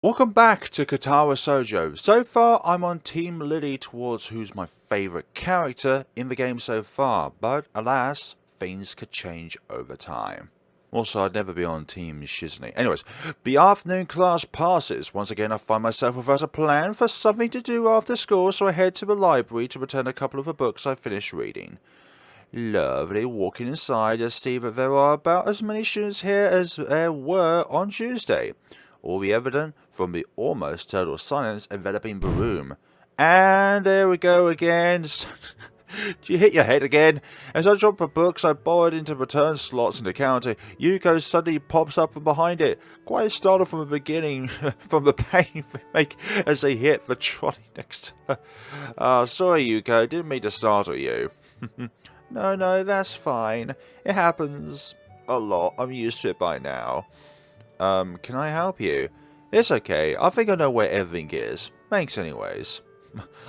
Welcome back to Katawa Shoujo. So far, I'm on Team Lilly towards who's my favourite character in the game so far, but alas, things could change over time. Also, I'd never be on Team Shizney. Anyways, the afternoon class passes. Once again, I find myself without a plan for something to do after school, so I head to the library to return a couple of the books I finished reading. Lovely. Walking inside, I see that there are about as many students here as there were on Tuesday. All the evidence from the almost total silence enveloping the room. And there we go again. Do you hit your head again? As I drop the books I borrowed into return slots in the counter, Yuko suddenly pops up from behind it. Quite startled from the beginning, from the pain they make as they hit the trolley next to her. Sorry Yuko, didn't mean to startle you. No, that's fine. It happens a lot. I'm used to it by now. Can I help you? It's okay. I think I know where everything is. Thanks anyways.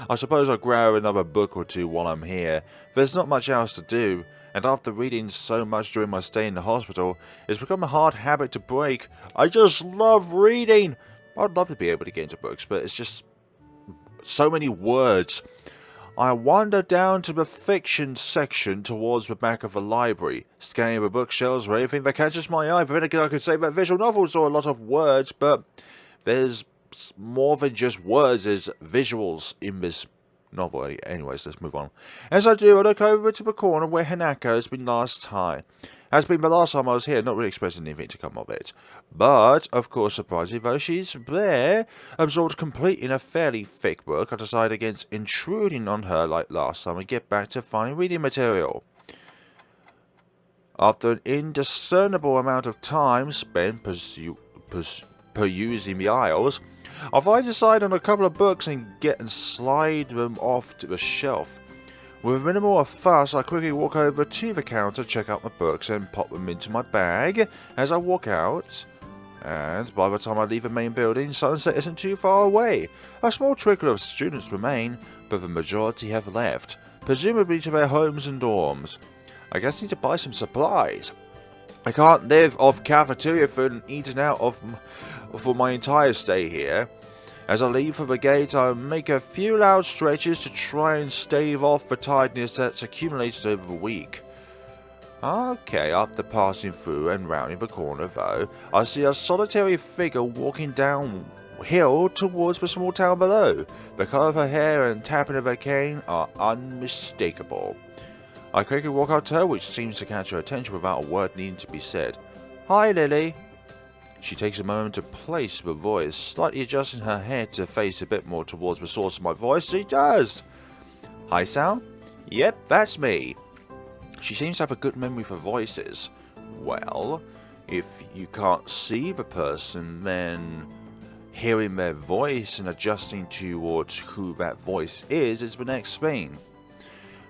I suppose I'll grab another book or two while I'm here. There's not much else to do, and after reading so much during my stay in the hospital, it's become a hard habit to break. I just love reading! I'd love to be able to get into books, but it's just so many words. I wander down to the fiction section towards the back of the library, scanning the bookshelves for anything that catches my eye. But then again, I could say that visual novels are a lot of words, but there's more than just words, there's visuals in this novel. Anyways, let's move on. As I do, I look over to the corner where Hanako has been the last time I was here, not really expecting anything to come of it. But, of course, surprisingly though, she's there, absorbed completely in a fairly thick book. I decide against intruding on her like last time and get back to finding reading material. After an indiscernible amount of time spent perusing the aisles, I decide on a couple of books and slide them off to the shelf. With minimal fuss, I quickly walk over to the counter, check out my books, and pop them into my bag as I walk out. And by the time I leave the main building, sunset isn't too far away. A small trickle of students remain, but the majority have left, presumably to their homes and dorms. I guess I need to buy some supplies. I can't live off cafeteria food and eating out for my entire stay here. As I leave for the gate, I make a few loud stretches to try and stave off the tiredness that's accumulated over the week. Okay, after passing through and rounding the corner though, I see a solitary figure walking downhill towards the small town below. The colour of her hair and tapping of her cane are unmistakable. I quickly walk up to her, which seems to catch her attention without a word needing to be said. Hi, Lilly. She takes a moment to place the voice, slightly adjusting her head to face a bit more towards the source of my voice. She does! Hisao? Yep, that's me. She seems to have a good memory for voices. Well, if you can't see the person, then hearing their voice and adjusting towards who that voice is the next thing.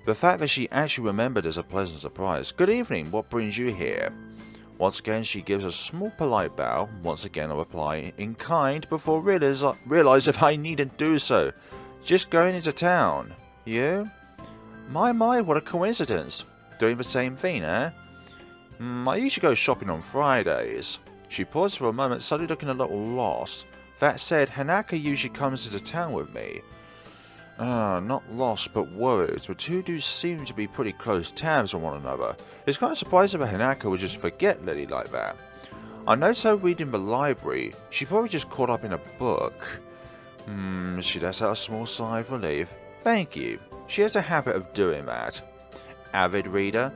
The fact that she actually remembered is a pleasant surprise. Good evening, what brings you here? Once again, she gives a small polite bow. Once again, I reply in kind before realize if I needn't do so. Just going into town. You? My, what a coincidence. Doing the same thing, eh? I usually go shopping on Fridays. She paused for a moment, suddenly looking a little lost. That said, Hanako usually comes into town with me. Not lost, but worried. The two do seem to be pretty close tabs on one another. It's kind of surprising that Hanako would just forget Lilly like that. I noticed her reading the library. She probably just caught up in a book. She lets out a small sigh of relief. Thank you. She has a habit of doing that. Avid reader?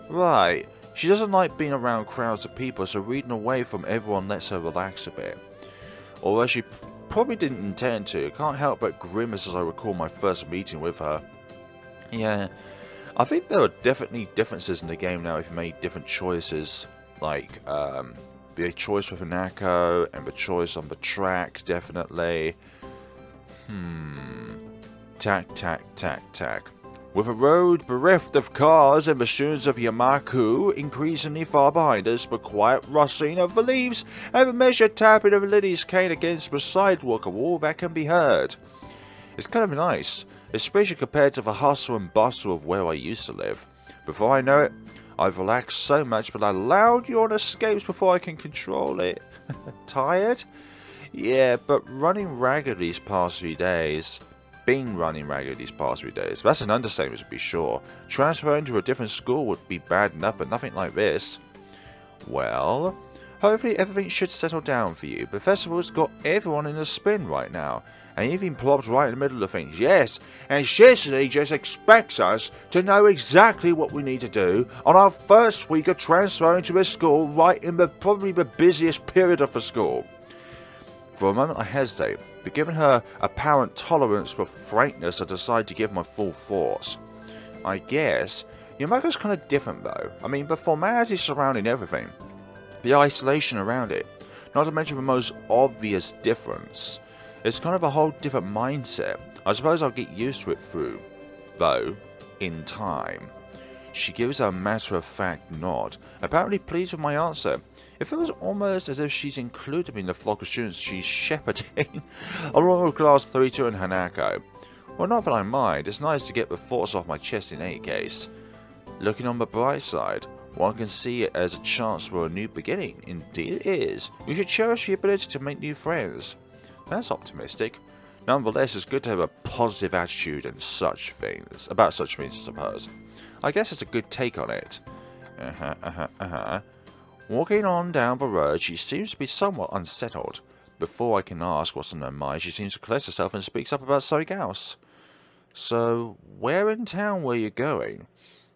Right. She doesn't like being around crowds of people, so reading away from everyone lets her relax a bit. Although she probably didn't intend to, can't help but grimace as I recall my first meeting with her. Yeah, I think there are definitely differences in the game now if you made different choices, like the choice with Hanako and the choice on the track, definitely. Tack. With a road bereft of cars and the tunes of Yamaku increasingly far behind us, the quiet rustling of the leaves and the measured tapping of Lilly's cane against the sidewalk are all that can be heard. It's kind of nice, especially compared to the hustle and bustle of where I used to live. Before I know it, I've relaxed so much that I allowed yawn escapes before I can control it. Tired? Yeah, but running ragged these past few days. Been running ragged these past few days. That's an understatement to be sure. Transferring to a different school would be bad enough, but nothing like this. Well, hopefully everything should settle down for you. The festival's got everyone in a spin right now. And you've been plopped right in the middle of things. Yes, and Shizzy just expects us to know exactly what we need to do on our first week of transferring to a school right in probably the busiest period of the school. For a moment I hesitate, but given her apparent tolerance for frankness I decide to give my full force. I guess Yamako's kind of different though. I mean, the formalities surrounding everything, the isolation around it, not to mention the most obvious difference. It's kind of a whole different mindset. I suppose I'll get used to it though, in time. She gives a matter-of-fact nod, apparently pleased with my answer. It feels almost as if she's included me in the flock of students she's shepherding, along with class 32 and Hanako. Well, not that I mind, it's nice to get the thoughts off my chest in any case. Looking on the bright side, one can see it as a chance for a new beginning. Indeed it is. You should cherish the ability to make new friends. That's optimistic. Nonetheless, it's good to have a positive attitude and about such things, I suppose. I guess it's a good take on it. Walking on down the road, she seems to be somewhat unsettled. Before I can ask what's on her mind, she seems to collect herself and speaks up about something else. So, where in town were you going?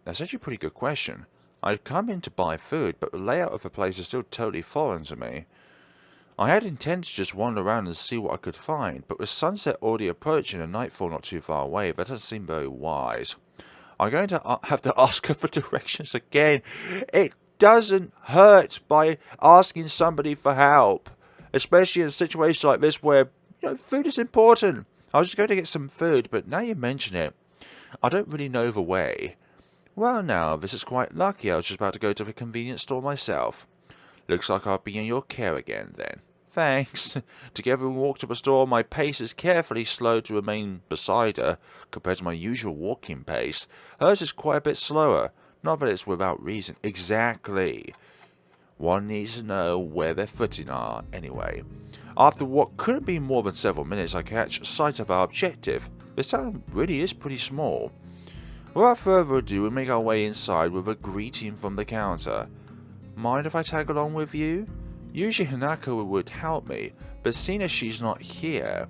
That's actually a pretty good question. I'd come in to buy food, but the layout of the place is still totally foreign to me. I had intended to just wander around and see what I could find, but with sunset already approaching and nightfall not too far away, that doesn't seem very wise. I'm going to have to ask her for directions again. It doesn't hurt by asking somebody for help, especially in a situation like this where, food is important. I was just going to get some food, but now you mention it, I don't really know the way. Well now, this is quite lucky. I was just about to go to the convenience store myself. Looks like I'll be in your care again then. Thanks. Together we walk to the store. My pace is carefully slowed to remain beside her compared to my usual walking pace. Hers is quite a bit slower. Not that it's without reason. Exactly. One needs to know where their footing are, anyway. After what could have been more than several minutes, I catch sight of our objective. This town really is pretty small. Without further ado, we make our way inside with a greeting from the counter. Mind if I tag along with you? Usually Hanako would help me, but seeing as she's not here,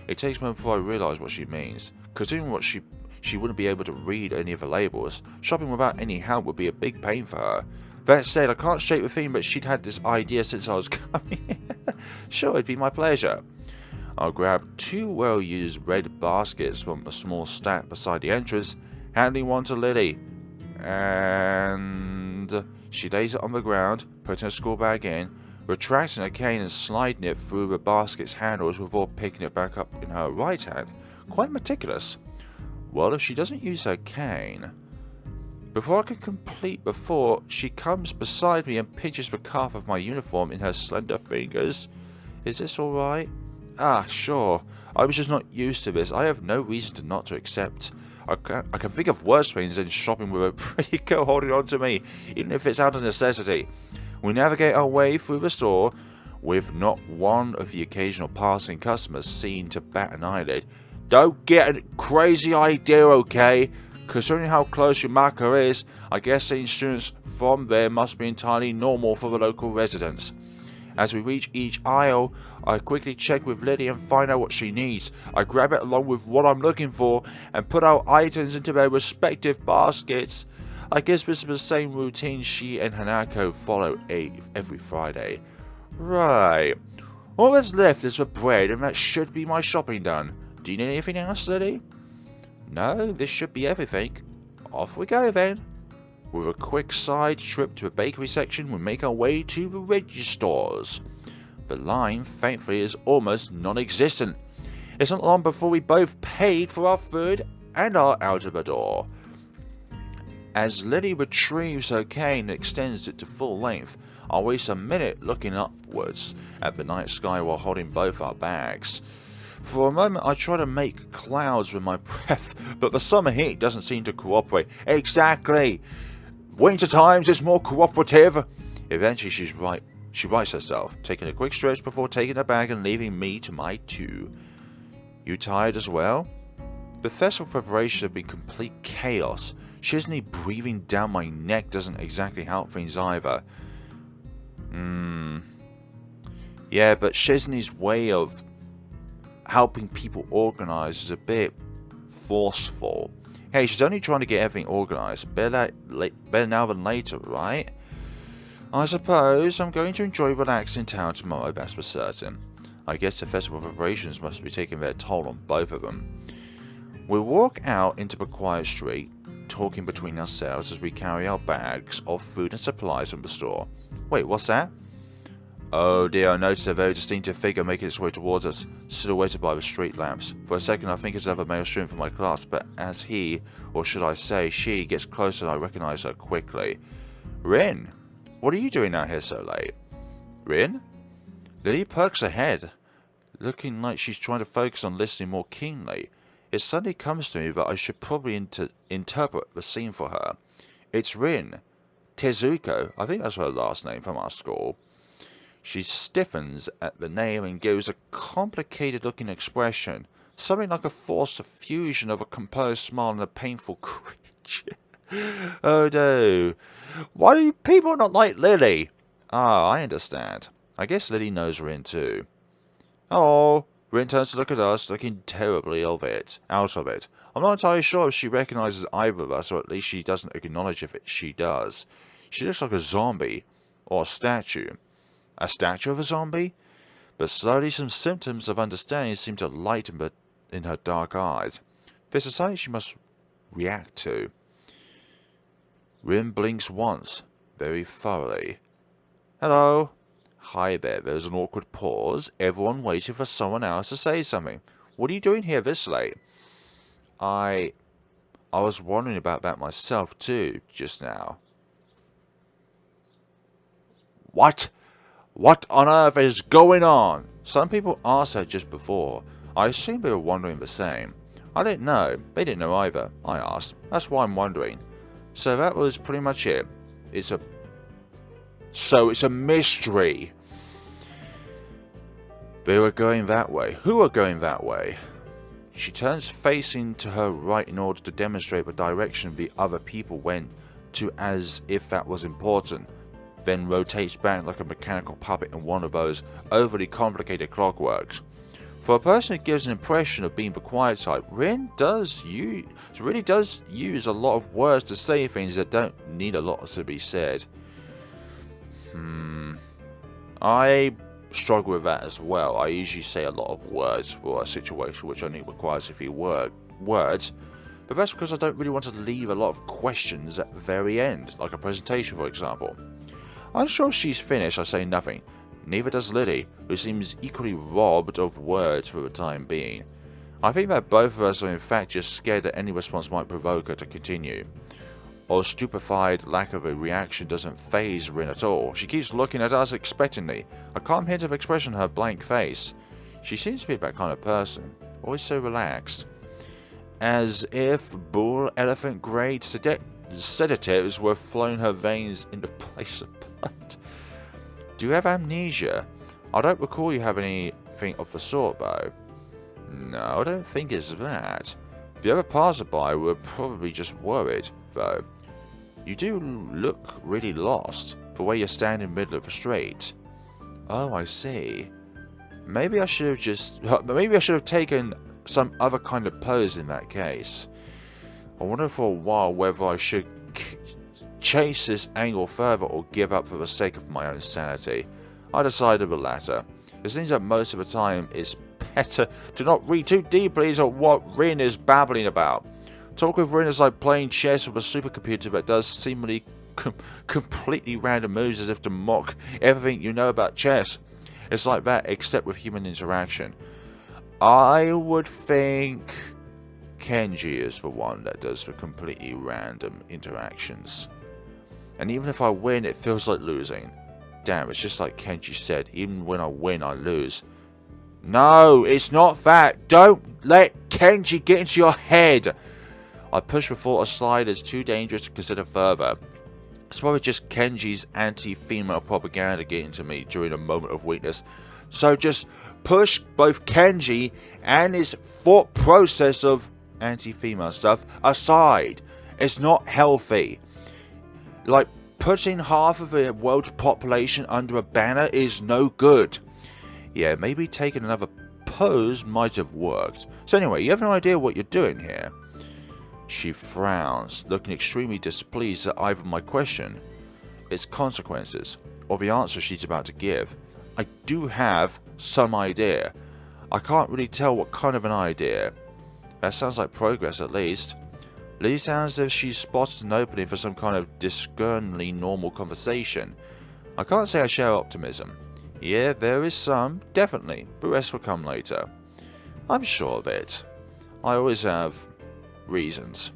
it takes me before I realise what she means. Considering what she wouldn't be able to read any of the labels, shopping without any help would be a big pain for her. That said, I can't shake the thing, but she'd had this idea since I was coming. Sure, it'd be my pleasure. I'll grab 2 well-used red baskets from a small stack beside the entrance, handing one to Lilly. And she lays it on the ground, putting her school bag in, retracting her cane and sliding it through the basket's handles before picking it back up in her right hand. Quite meticulous. Well, if she doesn't use her cane... Before I can complete the thought, she comes beside me and pinches the cuff of my uniform in her slender fingers. Is this alright? Ah, sure. I was just not used to this. I have no reason to not to accept. I can think of worse things than shopping with a pretty girl holding on to me, even if it's out of necessity. We navigate our way through the store, with not one of the occasional passing customers seen to bat an eyelid. Don't get a crazy idea, okay? Considering how close Yamaka is, I guess seeing students from there must be entirely normal for the local residents. As we reach each aisle, I quickly check with Lilly and find out what she needs. I grab it along with what I'm looking for and put our items into their respective baskets. I guess this is the same routine she and Hanako follow every Friday. Right. All that's left is the bread, and that should be my shopping done. Do you need anything else, Lilly? No, this should be everything. Off we go then. With a quick side trip to the bakery section, we make our way to the registers. The line, thankfully, is almost non-existent. It's not long before we both paid for our food and are out of the door. As Lilly retrieves her cane and extends it to full length, I waste a minute looking upwards at the night sky while holding both our bags. For a moment I try to make clouds with my breath, but the summer heat doesn't seem to cooperate. Exactly! Winter times is more cooperative. Eventually she's right. She rights herself, taking a quick stretch before taking her bag and leaving me to my two. You tired as well? The festival preparations have been complete chaos. Shizney breathing down my neck doesn't exactly help things either. Yeah, but Shizney's way of helping people organise is a bit forceful. Hey, she's only trying to get everything organised. Better now than later, right? I suppose I'm going to enjoy relaxing in town tomorrow, that's for certain. I guess the festival preparations must be taking their toll on both of them. We walk out into the quiet street, talking between ourselves as we carry our bags of food and supplies from the store. Wait, what's that? Oh dear, I noticed a very distinctive figure making its way towards us, silhouetted by the street lamps. For a second I think it's another male student from my class, but as he, or should I say she, gets closer I recognise her quickly. Rin! What are you doing out here so late? Rin? Lilly perks her head, looking like she's trying to focus on listening more keenly. It suddenly comes to me that I should probably interpret the scene for her. It's Rin. Tezuko, I think that's her last name from our school. She stiffens at the name and gives a complicated looking expression, something like a forced fusion of a composed smile and a painful cringe. Oh no. Why do people not like Lilly? Ah, I understand. I guess Lilly knows Rin too. Oh, Rin turns to look at us, looking terribly out of it. I'm not entirely sure if she recognises either of us, or at least she doesn't acknowledge if she does. She looks like a zombie, or a statue. A statue of a zombie? But slowly some symptoms of understanding seem to lighten in her dark eyes. There's a sight she must react to. Rin blinks once, very thoroughly. Hello. Hi there, there's an awkward pause, everyone waiting for someone else to say something. What are you doing here this late? I was wondering about that myself too, just now. What? What on earth is going on? Some people asked her just before. I assumed they were wondering the same. I didn't know. They didn't know either. I asked. That's why I'm wondering. So that was pretty much it. It's a mystery. They were going that way. Who are going that way? She turns facing to her right in order to demonstrate the direction the other people went to as if that was important, then rotates back like a mechanical puppet in one of those overly complicated clockworks. For a person who gives an impression of being the quiet type, Rin really does use a lot of words to say things that don't need a lot to be said. I struggle with that as well. I usually say a lot of words for a situation which only requires a few words, but that's because I don't really want to leave a lot of questions at the very end, like a presentation for example. Unsure if she's finished, I say nothing. Neither does Lilly, who seems equally robbed of words for the time being. I think that both of us are in fact just scared that any response might provoke her to continue. Our stupefied lack of a reaction doesn't faze Rin at all. She keeps looking at us expectantly, a calm hint of expression on her blank face. She seems to be that kind of person, always so relaxed. As if bull elephant grade sedatives were flowing her veins into place of blood. Do you have amnesia? I don't recall you have anything of the sort though. No, I don't think it's that. The other passerby were probably just worried, though. You do look really lost, the way you're standing in the middle of the street. Oh, I see. Maybe I should have taken some other kind of pose in that case. I wonder for a while whether I should chase this angle further or give up for the sake of my own sanity. I decided the latter. It seems that most of the time it's better to not read too deeply into what Rin is babbling about. Talk with Rin is like playing chess with a supercomputer that does seemingly completely random moves as if to mock everything you know about chess. It's like that except with human interaction. I would think Kenji is the one that does the completely random interactions. And even if I win, it feels like losing. Damn, it's just like Kenji said, even when I win, I lose. No, it's not that. Don't let Kenji get into your head. I push the thought aside as too dangerous to consider further. It's probably just Kenji's anti-female propaganda getting to me during a moment of weakness. So just push both Kenji and his thought process of anti-female stuff aside. It's not healthy. Like, putting half of the world's population under a banner is no good. Yeah, maybe taking another pose might have worked. So anyway, you have no idea what you're doing here. She frowns, looking extremely displeased at either my question, its consequences, or the answer she's about to give. I do have some idea. I can't really tell what kind of an idea. That sounds like progress at least. Lilly sounds as if she's spotted an opening for some kind of discerningly normal conversation. I can't say I share optimism. Yeah, there is some, definitely, but the rest will come later. I'm sure of it. I always have reasons.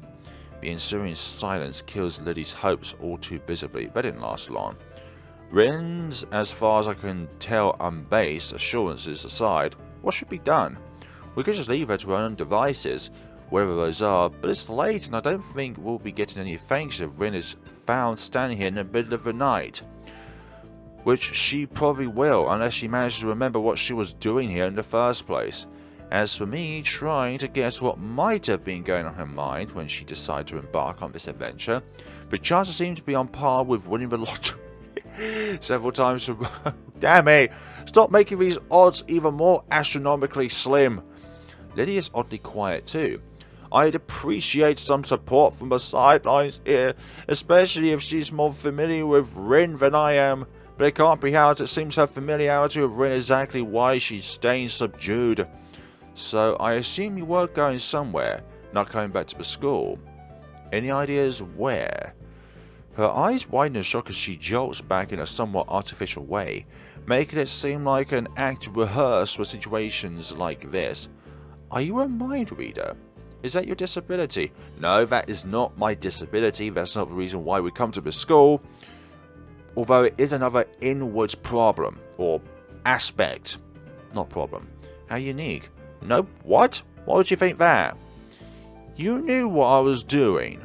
The ensuing silence kills Lilly's hopes all too visibly. That didn't last long. Rin's, as far as I can tell, unbased assurances aside, what should be done? We could just leave her to her own devices, wherever those are, but it's late and I don't think we'll be getting any thanks if Rin is found standing here in the middle of the night. Which she probably will, unless she manages to remember what she was doing here in the first place. As for me, trying to guess what might have been going on in her mind when she decided to embark on this adventure, the chances seem to be on par with winning the lottery several times. Damn it! Stop making these odds even more astronomically slim. Lilly is oddly quiet too. I'd appreciate some support from the sidelines here, especially if she's more familiar with Rin than I am. But it can't be helped, it seems her familiarity with Rin is exactly why she's staying subdued. So I assume you were going somewhere, not coming back to the school. Any ideas where? Her eyes widen in shock as she jolts back in a somewhat artificial way, making it seem like an act rehearsed for situations like this. Are you a mind reader? Is that your disability? No, that is not my disability. That's not the reason why we come to the school. Although it is another inwards problem, or aspect. Not problem. How unique. No, what? Why would you think that? You knew what I was doing.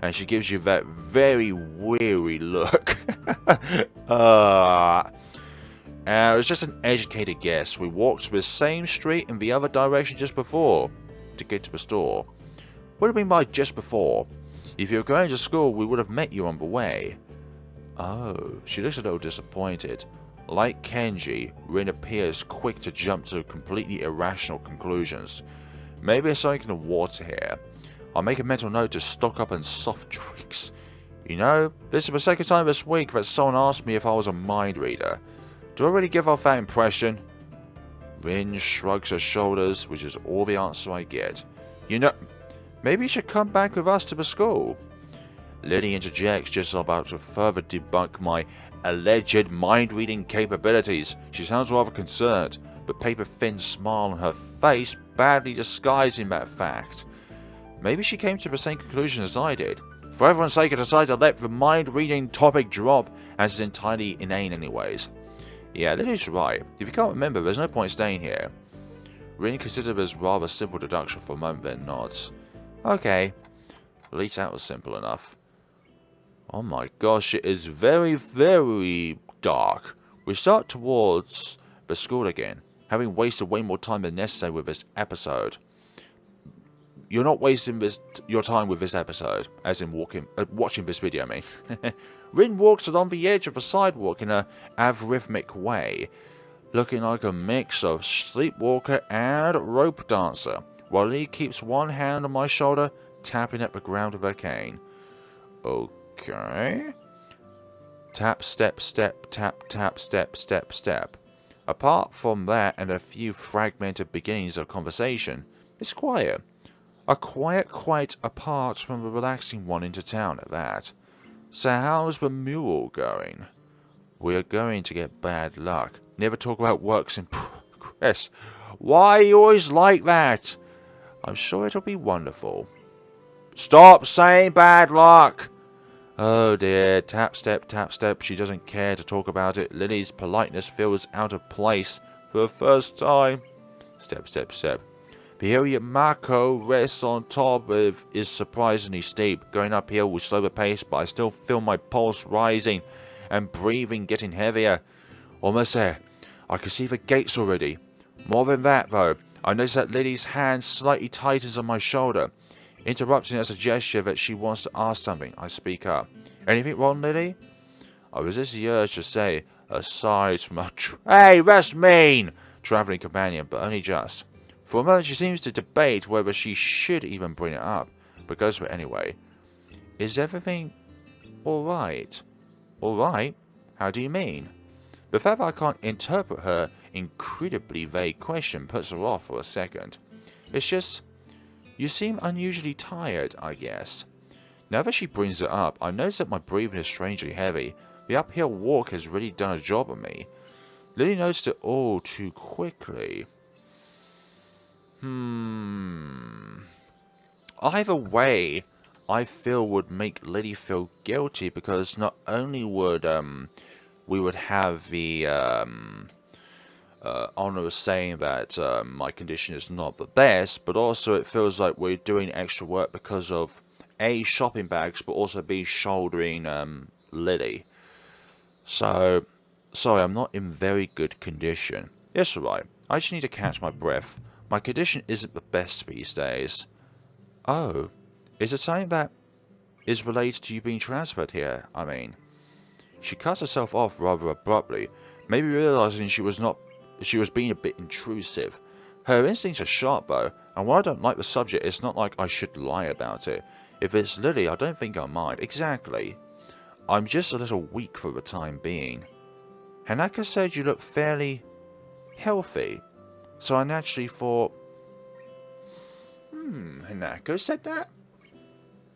And she gives you that very weary look. It was just an educated guess. We walked the same street in the other direction just before to get to the store. What do you mean by just before? If you were going to school, we would have met you on the way. Oh, she looks a little disappointed. Like Kenji, Rin appears quick to jump to completely irrational conclusions. Maybe there's something in the water here. I'll make a mental note to stock up on soft drinks. You know, this is the second time this week that someone asked me if I was a mind reader. Do I really give off that impression? Rin shrugs her shoulders, which is all the answer I get. You know, maybe you should come back with us to the school. Lilly interjects, just about to further debunk my alleged mind-reading capabilities. She sounds rather concerned, but paper-thin smile on her face badly disguising that fact. Maybe she came to the same conclusion as I did. For everyone's sake, I decided to let the mind-reading topic drop, as it's entirely inane anyways. Yeah, Lily's right. If you can't remember, there's no point staying here. Rin considered this rather simple deduction for a moment, then nods. Okay. At least that was simple enough. Oh my gosh, it is very, very dark. We start towards the school again, having wasted way more time than necessary with this episode. You're not wasting your time with this episode, as in watching this video, I mean. Rin walks along the edge of the sidewalk in a arrhythmic way, looking like a mix of sleepwalker and rope dancer, while Lee keeps one hand on my shoulder, tapping at the ground with her cane. Okay. Tap, step, step, tap, tap, step, step, step. Apart from that and a few fragmented beginnings of conversation, it's quiet. A quiet quite apart from the relaxing one into town at that. So how's the mural going? We are going to get bad luck. Never talk about works in progress. Why are you always like that? I'm sure it'll be wonderful. Stop saying bad luck! Oh dear, tap step, tap step. She doesn't care to talk about it. Lily's politeness feels out of place for the first time. Step, step, step. The area Mako rests on top of is surprisingly steep. Going uphill with slower pace, but I still feel my pulse rising and breathing getting heavier. Almost there. I can see the gates already. More than that, though, I notice that Lilly's hand slightly tightens on my shoulder, interrupting as a gesture that she wants to ask something. I speak up. Anything wrong, Lilly? I resist the urge to say, aside from a hey, that's mean! Travelling companion, but only just. For a moment, she seems to debate whether she should even bring it up, but goes for it anyway. Is everything alright? Alright? How do you mean? The fact that I can't interpret her incredibly vague question puts her off for a second. It's just, you seem unusually tired, I guess. Now that she brings it up, I notice that my breathing is strangely heavy. The uphill walk has really done a job on me. Lilly noticed it all too quickly. Either way, I feel would make Lilly feel guilty, because not only would we would have the honor of saying that my condition is not the best, but also it feels like we're doing extra work because of A, shopping bags, but also B, shouldering Lilly. So, sorry, I'm not in very good condition. It's alright, I just need to catch my breath. My condition isn't the best these days. Oh, is it something that is related to you being transferred here, I mean? She cuts herself off rather abruptly, maybe realizing she was being a bit intrusive. Her instincts are sharp though, and while I don't like the subject, it's not like I should lie about it. If it's Lilly, I don't think I mind. Exactly. I'm just a little weak for the time being. Hanaka said you look fairly healthy, so I naturally thought, Hanako said that?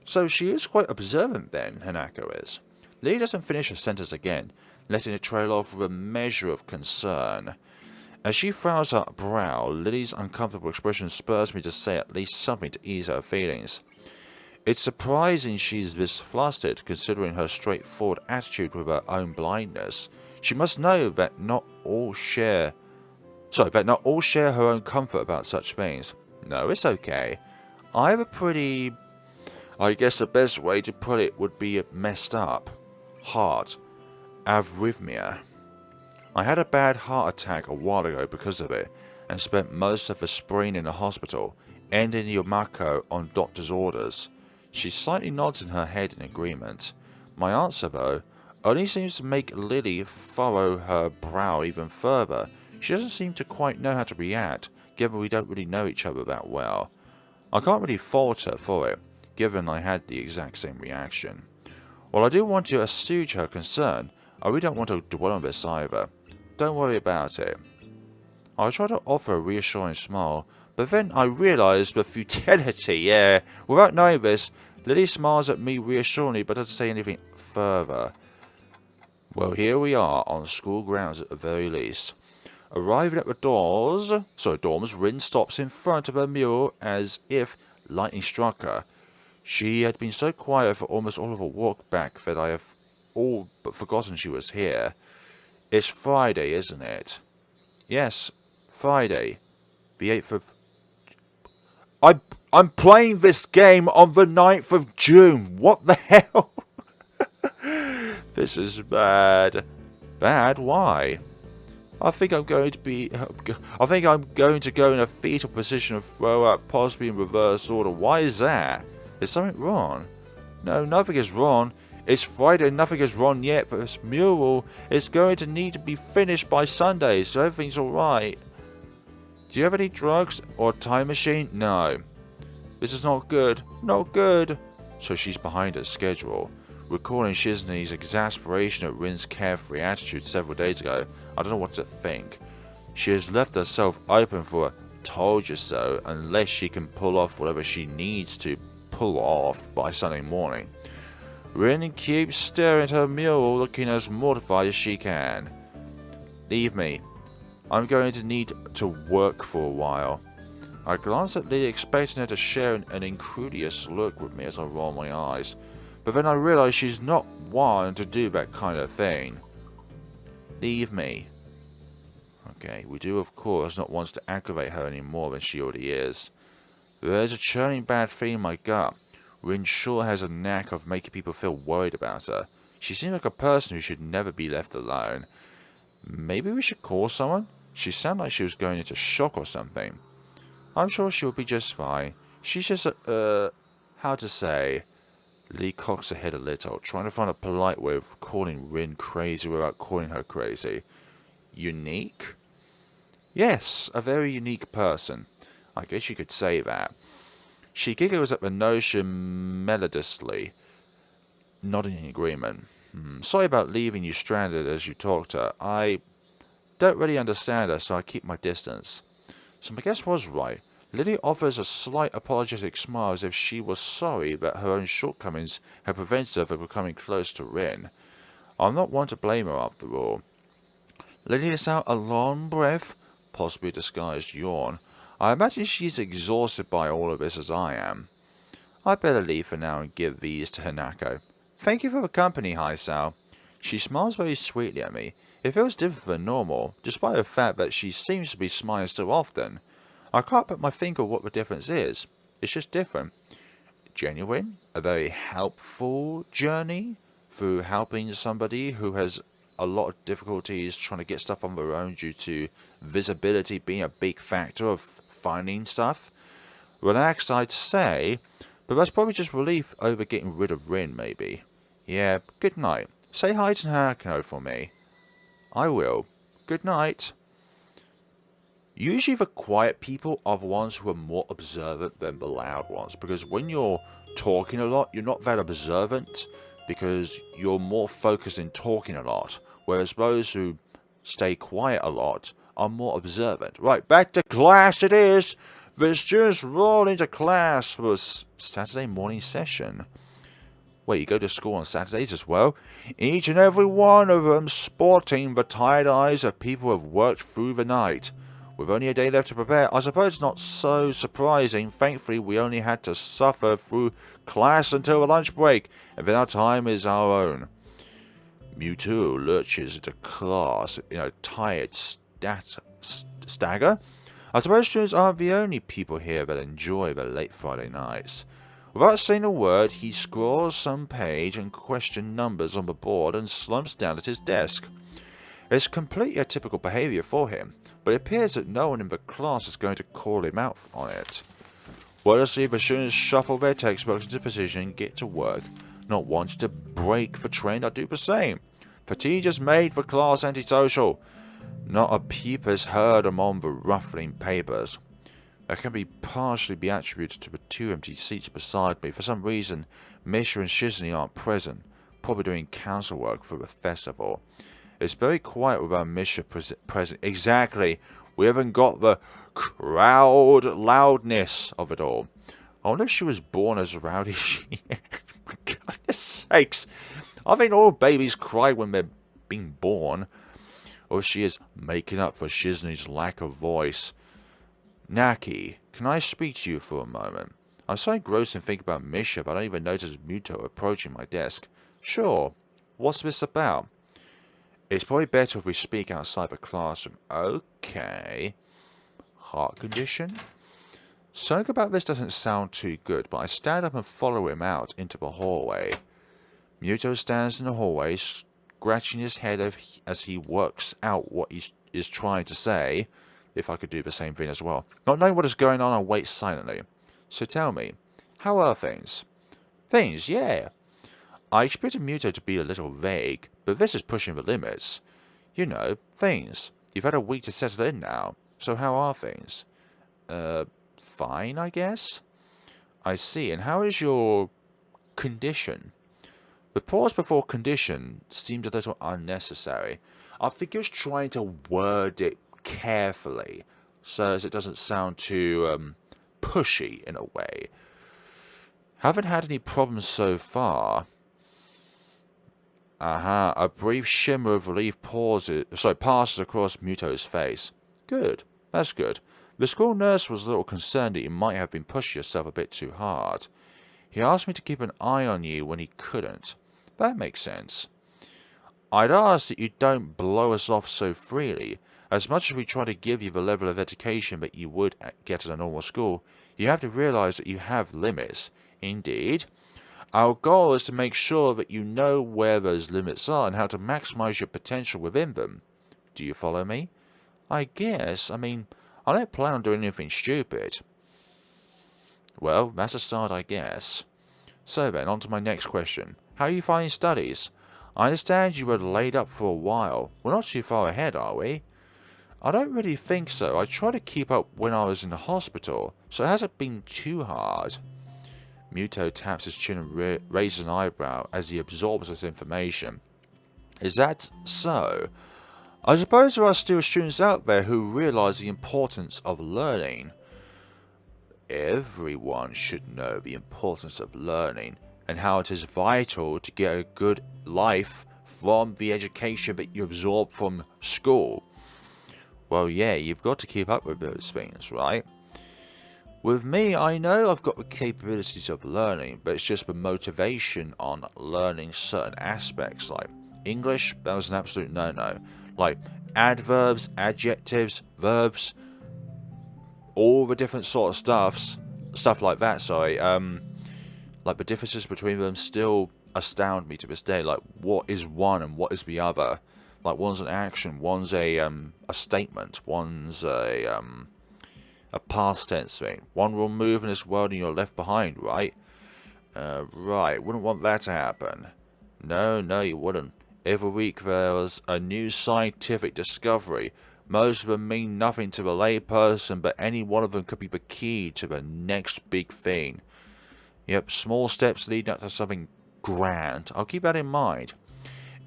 So she is quite observant then, Hanako is. Lilly doesn't finish her sentence again, letting it trail off with a measure of concern. As she frowns her brow, Lily's uncomfortable expression spurs me to say at least something to ease her feelings. It's surprising she's this flustered, considering her straightforward attitude with her own blindness. She must know that not all share her own comfort about such things. No, it's okay. I have a pretty... I guess the best way to put it would be messed up. Heart. Arrhythmia. I had a bad heart attack a while ago because of it, and spent most of the spring in the hospital, ending Yomako on doctor's orders. She slightly nods in her head in agreement. My answer, though, only seems to make Lilly furrow her brow even further. She doesn't seem to quite know how to react, given we don't really know each other that well. I can't really fault her for it, given I had the exact same reaction. While I do want to assuage her concern, I really don't want to dwell on this either. Don't worry about it. I try to offer a reassuring smile, but then I realise the futility, yeah. Without knowing this, Lilly smiles at me reassuringly but doesn't say anything further. Well, here we are, on school grounds at the very least. Arriving at the dorms, Rin stops in front of her mural as if lightning struck her. She had been so quiet for almost all of her walk back that I have all but forgotten she was here. It's Friday, isn't it? Yes, Friday. The 8th of... I'm playing this game on the 9th of June. What the hell? This is bad. Bad? Why? I think I'm going to go in a fetal position and throw up, possibly in reverse order. Why is that? Is something wrong? No, nothing is wrong. It's Friday, nothing is wrong yet, but this mural is going to need to be finished by Sunday, so everything's alright. Do you have any drugs or a time machine? No. This is not good. Not good. So she's behind her schedule. Recalling Shizune's exasperation at Rin's carefree attitude several days ago, I don't know what to think. She has left herself open for a told you so unless she can pull off whatever she needs to pull off by Sunday morning. Rin keeps staring at her mural, looking as mortified as she can. Leave me. I'm going to need to work for a while. I glance at Lilly, expecting her to share an incredulous look with me as I roll my eyes, but then I realise she's not one to do that kind of thing. Leave me. Okay, we do of course not want to aggravate her any more than she already is. There's a churning bad feeling in my gut. Rin sure has a knack of making people feel worried about her. She seems like a person who should never be left alone. Maybe we should call someone? She sounded like she was going into shock or something. I'm sure she'll be just fine. She's just, how to say... Lee cocks her head a little, trying to find a polite way of calling Rin crazy without calling her crazy. Unique? Yes, a very unique person. I guess you could say that. She giggles at the notion melodiously, nodding in agreement. Sorry about leaving you stranded as you talked to her. I don't really understand her, so I keep my distance. So my guess was right. Lilly offers a slight apologetic smile as if she was sorry that her own shortcomings had prevented her from becoming close to Rin. I'm not one to blame her after all. Lilly lets out a long breath, possibly a disguised yawn. I imagine she's exhausted by all of this as I am. I'd better leave for now and give these to Hanako. Thank you for the company, Hisao. She smiles very sweetly at me. It feels different than normal, despite the fact that she seems to be smiling so often. I can't put my finger on what the difference is. It's just different. Genuine, a very helpful journey through helping somebody who has a lot of difficulties trying to get stuff on their own due to visibility being a big factor of finding stuff. Relaxed, I'd say, but that's probably just relief over getting rid of Rin, maybe. Yeah, good night. Say hi to Hanako for me. I will. Good night. Usually the quiet people are the ones who are more observant than the loud ones, because when you're talking a lot, you're not that observant, because you're more focused in talking a lot, whereas those who stay quiet a lot are more observant. Right, back to class it is! The students roll into class for a Saturday morning session. Wait, you go to school on Saturdays as well? Each and every one of them sporting the tired eyes of people who have worked through the night. With only a day left to prepare, I suppose not so surprising. Thankfully, we only had to suffer through class until the lunch break, and then our time is our own. Mewtwo lurches into class in a tired stagger. I suppose students aren't the only people here that enjoy the late Friday nights. Without saying a word, he scrawls some page and question numbers on the board and slumps down at his desk. It's completely atypical behaviour for him, but it appears that no one in the class is going to call him out on it. Wordlessly, the students shuffle their textbooks into position and get to work. Not wanting to break the trend, I do the same. The teachers made the class antisocial. Not a peep is heard among the ruffling papers. That can be partially be attributed to the two empty seats beside me. For some reason, Misha and Shizney aren't present, probably doing council work for the festival. It's very quiet without Misha present. Exactly. We haven't got the crowd loudness of it all. I wonder if she was born as rowdy as she is. For goodness sakes. I think all babies cry when they're being born. Or she is making up for Shizney's lack of voice. Naki, can I speak to you for a moment? I'm so engrossed in thinking about Misha, but I don't even notice Muto approaching my desk. Sure. What's this about? It's probably better if we speak outside the classroom. Okay. Heart condition? Something about this doesn't sound too good, but I stand up and follow him out into the hallway. Muto stands in the hallway, scratching his head as he works out what he is trying to say. If I could do the same thing as well. Not knowing what is going on, I wait silently. So tell me, how are things? Things, yeah. I expected Muto to be a little vague, but this is pushing the limits. You know, things. You've had a week to settle in now, so how are things? Fine, I guess? I see, and how is your condition? The pause before condition seemed a little unnecessary. I think he was trying to word it carefully, so as it doesn't sound too pushy in a way. Haven't had any problems so far. A brief shimmer of relief passes across Muto's face. Good, that's good. The school nurse was a little concerned that you might have been pushing yourself a bit too hard. He asked me to keep an eye on you when he couldn't. That makes sense. I'd ask that you don't blow us off so freely. As much as we try to give you the level of education that you would get at a normal school, you have to realize that you have limits. Indeed, our goal is to make sure that you know where those limits are and how to maximize your potential within them. Do you follow me? I guess. I mean, I don't plan on doing anything stupid. Well, that's a start, I guess. So then, on to my next question. How are you finding studies? I understand you were laid up for a while. We're not too far ahead, are we? I don't really think so. I tried to keep up when I was in the hospital, so it hasn't been too hard. Muto taps his chin and raises an eyebrow as he absorbs this information. Is that so? I suppose there are still students out there who realize the importance of learning. Everyone should know the importance of learning and how it is vital to get a good life from the education that you absorb from school. Well, yeah, you've got to keep up with those things, right? With me, I know I've got the capabilities of learning, but it's just the motivation on learning certain aspects. Like English, that was an absolute no-no. Like adverbs, adjectives, verbs, all the different sort of stuff like that, sorry. Like the differences between them still astound me to this day. Like, what is one and what is the other? Like, one's an action, one's a statement, one's a past tense thing. One will move in this world and you're left behind, right? Right, wouldn't want that to happen. No, you wouldn't. Every week there was a new scientific discovery. Most of them mean nothing to the layperson, but any one of them could be the key to the next big thing. Yep, small steps leading up to something grand. I'll keep that in mind.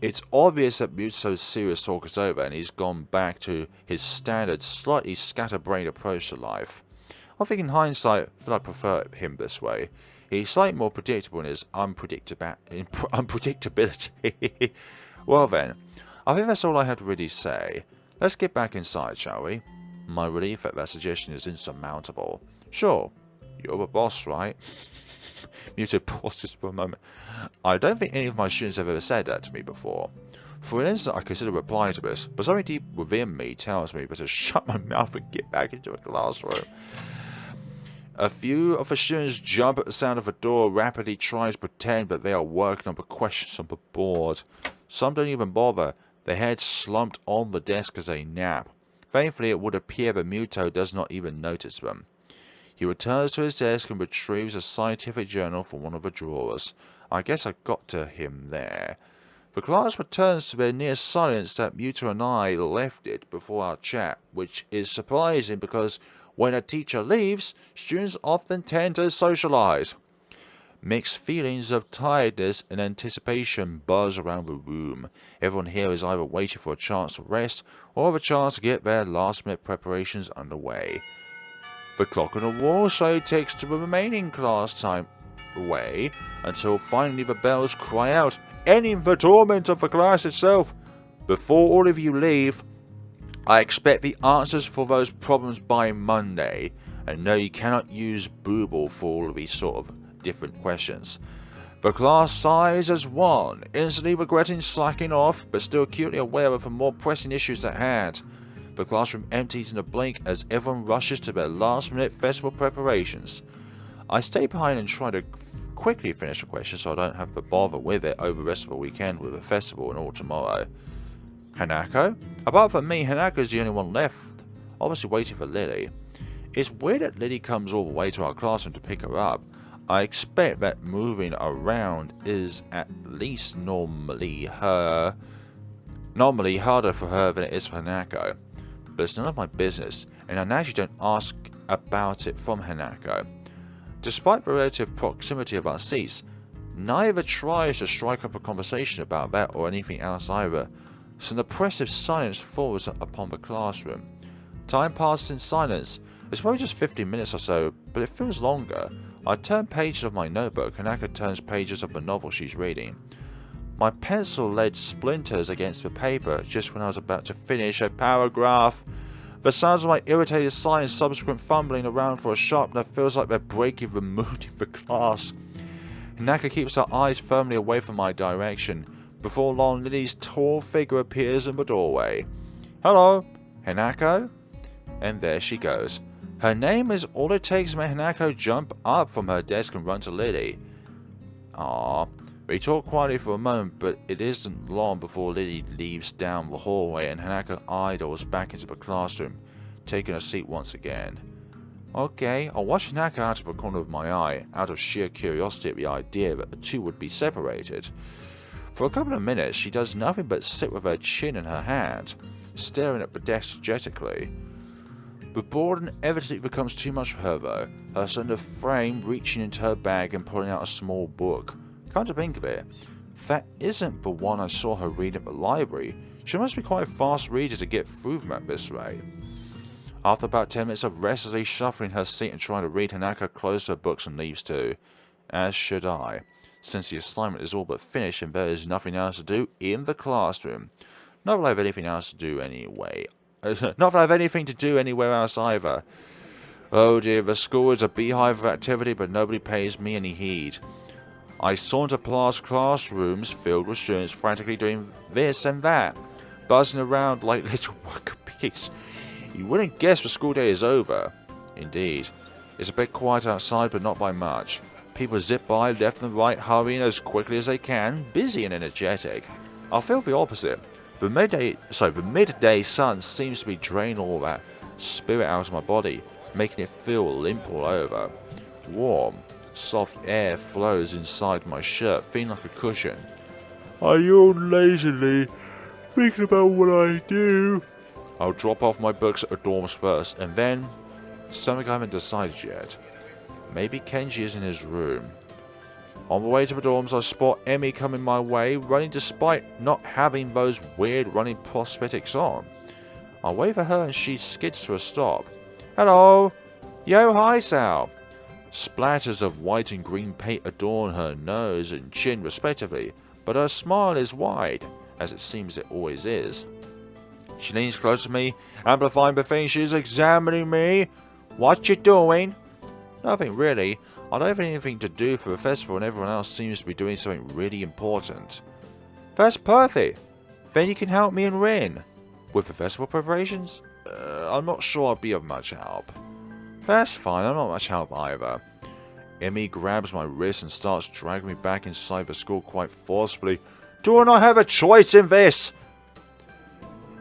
It's obvious that Muto's serious talk is over and he's gone back to his standard, slightly scatterbrained approach to life. I think in hindsight that I prefer him this way. He's slightly more predictable in his unpredictability. Well then, I think that's all I had to really say. Let's get back inside, shall we? My relief at that suggestion is insurmountable. Sure, you're the boss, right? Muto pauses for a moment. I don't think any of my students have ever said that to me before. For an instant, I consider replying to this, but something deep within me tells me to shut my mouth and get back into a classroom. A few of the students jump at the sound of a door, rapidly trying to pretend that they are working on the questions on the board. Some don't even bother, their heads slumped on the desk as they nap. Thankfully, it would appear that Muto does not even notice them. He returns to his desk and retrieves a scientific journal from one of the drawers. I guess I got to him there. The class returns to their near silence that Muto and I left it before our chat, which is surprising because when a teacher leaves, students often tend to socialize. Mixed feelings of tiredness and anticipation buzz around the room. Everyone here is either waiting for a chance to rest or a chance to get their last-minute preparations underway. The clock on the wall slowly takes the remaining class time away until finally the bells cry out, ending the torment of the class itself. Before all of you leave, I expect the answers for those problems by Monday, and no, you cannot use Booble for all of these sort of different questions. The class sighs as one, instantly regretting slacking off, but still acutely aware of the more pressing issues at hand. The classroom empties in a blink as everyone rushes to their last-minute festival preparations. I stay behind and try to quickly finish a question so I don't have to bother with it over the rest of the weekend with a festival and all tomorrow. Hanako? Apart from me, Hanako's the only one left, obviously waiting for Lilly. It's weird that Lilly comes all the way to our classroom to pick her up. I expect that moving around is at least normally harder for her than it is for Hanako. But it's none of my business, and I naturally don't ask about it from Hanako. Despite the relative proximity of our seats, neither tries to strike up a conversation about that or anything else either, so an oppressive silence falls upon the classroom. Time passes in silence. It's probably just 15 minutes or so, but it feels longer. I turn pages of my notebook, and Hanako turns pages of the novel she's reading. My pencil lead splinters against the paper just when I was about to finish a paragraph. The sounds of my irritated sigh and subsequent fumbling around for a sharpener feels like they're breaking the mood in the class. Hanako keeps her eyes firmly away from my direction. Before long, Lilly's tall figure appears in the doorway. Hello. Hanako? And there she goes. Her name is all it takes to make Hanako jump up from her desk and run to Lilly. Ah, we talk quietly for a moment, but it isn't long before Lilly leaves down the hallway and Hanako idles back into the classroom, taking her seat once again. Okay, I'll watch Hanako out of the corner of my eye, out of sheer curiosity at the idea that the two would be separated. For a couple of minutes, she does nothing but sit with her chin in her hand, staring at the desk dejectedly. The boredom evidently becomes too much for her though, her slender frame reaching into her bag and pulling out a small book. Come to think of it, that isn't the one I saw her read at the library. She must be quite a fast reader to get through them at this rate. After about 10 minutes of restlessly shuffling her seat and trying to read, Hanako closes her books and leaves too. As should I, since the assignment is all but finished and there is nothing else to do in the classroom. Not that I have anything else to do anyway. Not that I have anything to do anywhere else either. Oh dear, the school is a beehive of activity, but nobody pays me any heed. I saunter past classrooms filled with students frantically doing this and that, buzzing around like little worker bees. You wouldn't guess the school day is over. Indeed. It's a bit quiet outside, but not by much. People zip by left and right, hurrying as quickly as they can, busy and energetic. I feel the opposite. The midday sun seems to be draining all that spirit out of my body, making it feel limp all over. Warm, soft air flows inside my shirt, feeling like a cushion. I yawn lazily, thinking about what I do. I'll drop off my books at the dorms first, and then something I haven't decided yet. Maybe Kenji is in his room. On the way to the dorms, I spot Emmy coming my way, running despite not having those weird running prosthetics on. I wave at her and she skids to a stop. Hello! Yo, hi, Sal! Splatters of white and green paint adorn her nose and chin respectively, but her smile is wide, as it seems it always is. She leans close to me, amplifying the thing she's examining me. What you doing? Nothing really. I don't have anything to do for the festival and everyone else seems to be doing something really important. That's perfect. Then you can help me and Rin. With the festival preparations? I'm not sure I'll be of much help. That's fine, I'm not much help either. Emmy grabs my wrist and starts dragging me back inside the school quite forcefully. Do I not have a choice in this?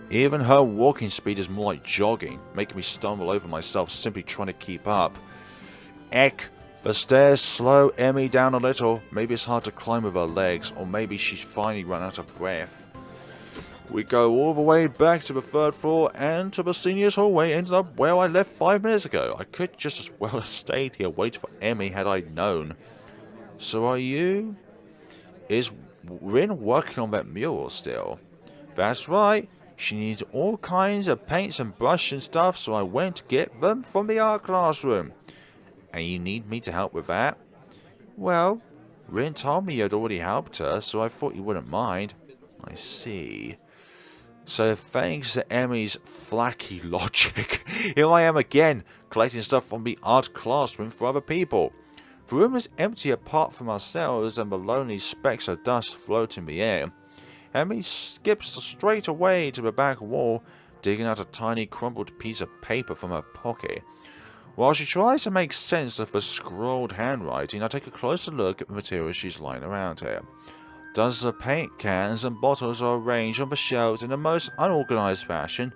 Even her walking speed is more like jogging, making me stumble over myself simply trying to keep up. Eck! The stairs slow Emmy down a little. Maybe it's hard to climb with her legs, or maybe she's finally run out of breath. We go all the way back to the third floor and to the seniors' hallway, ending up where I left 5 minutes ago. I could just as well have stayed here waiting for Emmy had I known. So are you? Is Rin working on that mural still? That's right. She needs all kinds of paints and brushes and stuff, so I went to get them from the art classroom. And you need me to help with that? Well, Rin told me you'd already helped her, so I thought you wouldn't mind. I see. So thanks to Emmy's flaky logic, here I am again, collecting stuff from the art classroom for other people. The room is empty apart from ourselves and the lonely specks of dust float in the air. Emmy skips straight away to the back wall, digging out a tiny crumpled piece of paper from her pocket. While she tries to make sense of the scrawled handwriting, I take a closer look at the materials she's lying around here. Dozens of paint cans and bottles are arranged on the shelves in a most unorganized fashion.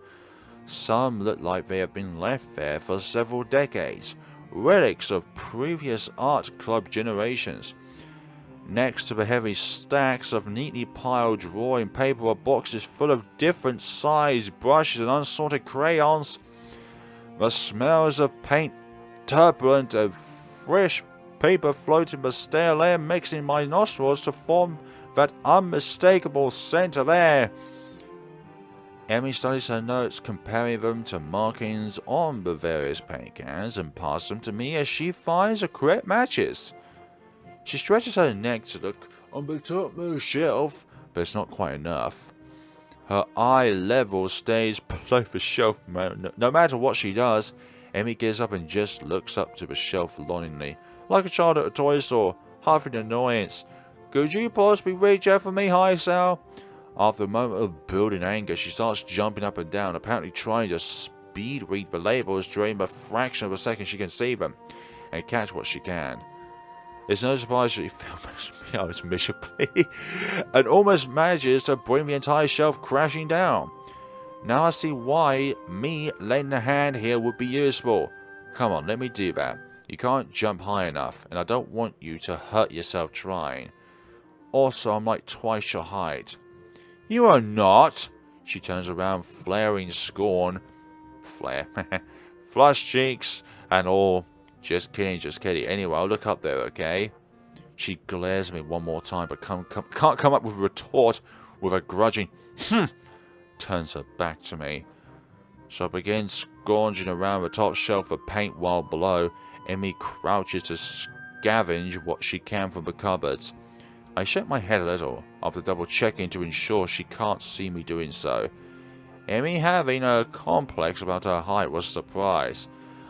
Some look like they have been left there for several decades, relics of previous art club generations. Next to the heavy stacks of neatly piled drawing paper are boxes full of different sized brushes and unsorted crayons. The smells of paint, turbulent and fresh paper float in the stale air, mixing my nostrils to form that unmistakable scent of air. Emmy studies her notes, comparing them to markings on the various paint cans, and passes them to me as she finds the correct matches. She stretches her neck to look on the topmost shelf, but it's not quite enough. Her eye level stays below the shelf. No matter what she does, Emmy gets up and just looks up to the shelf longingly, like a child at a toy store, half in annoyance. Could you possibly reach out for me, Hisao? After a moment of building anger, she starts jumping up and down, apparently trying to speed read the labels during the fraction of a second she can see them, and catch what she can. It's no surprise she fails miserably, and almost manages to bring the entire shelf crashing down. Now I see why me lending a hand here would be useful. Come on, let me do that. You can't jump high enough, and I don't want you to hurt yourself trying. Also, I'm like twice your height. You are not! She turns around, flaring scorn. Flare. Flush cheeks and all. Just kidding, just kidding. Anyway, I'll look up there, okay? She glares at me one more time, but can't come up with a retort with a grudging turns her back to me. So I begin scrounging around the top shelf of paint while below, Emmy crouches to scavenge what she can from the cupboards. I shake my head a little, after double checking to ensure she can't see me doing so. Emmy having a complex about her height was a surprise.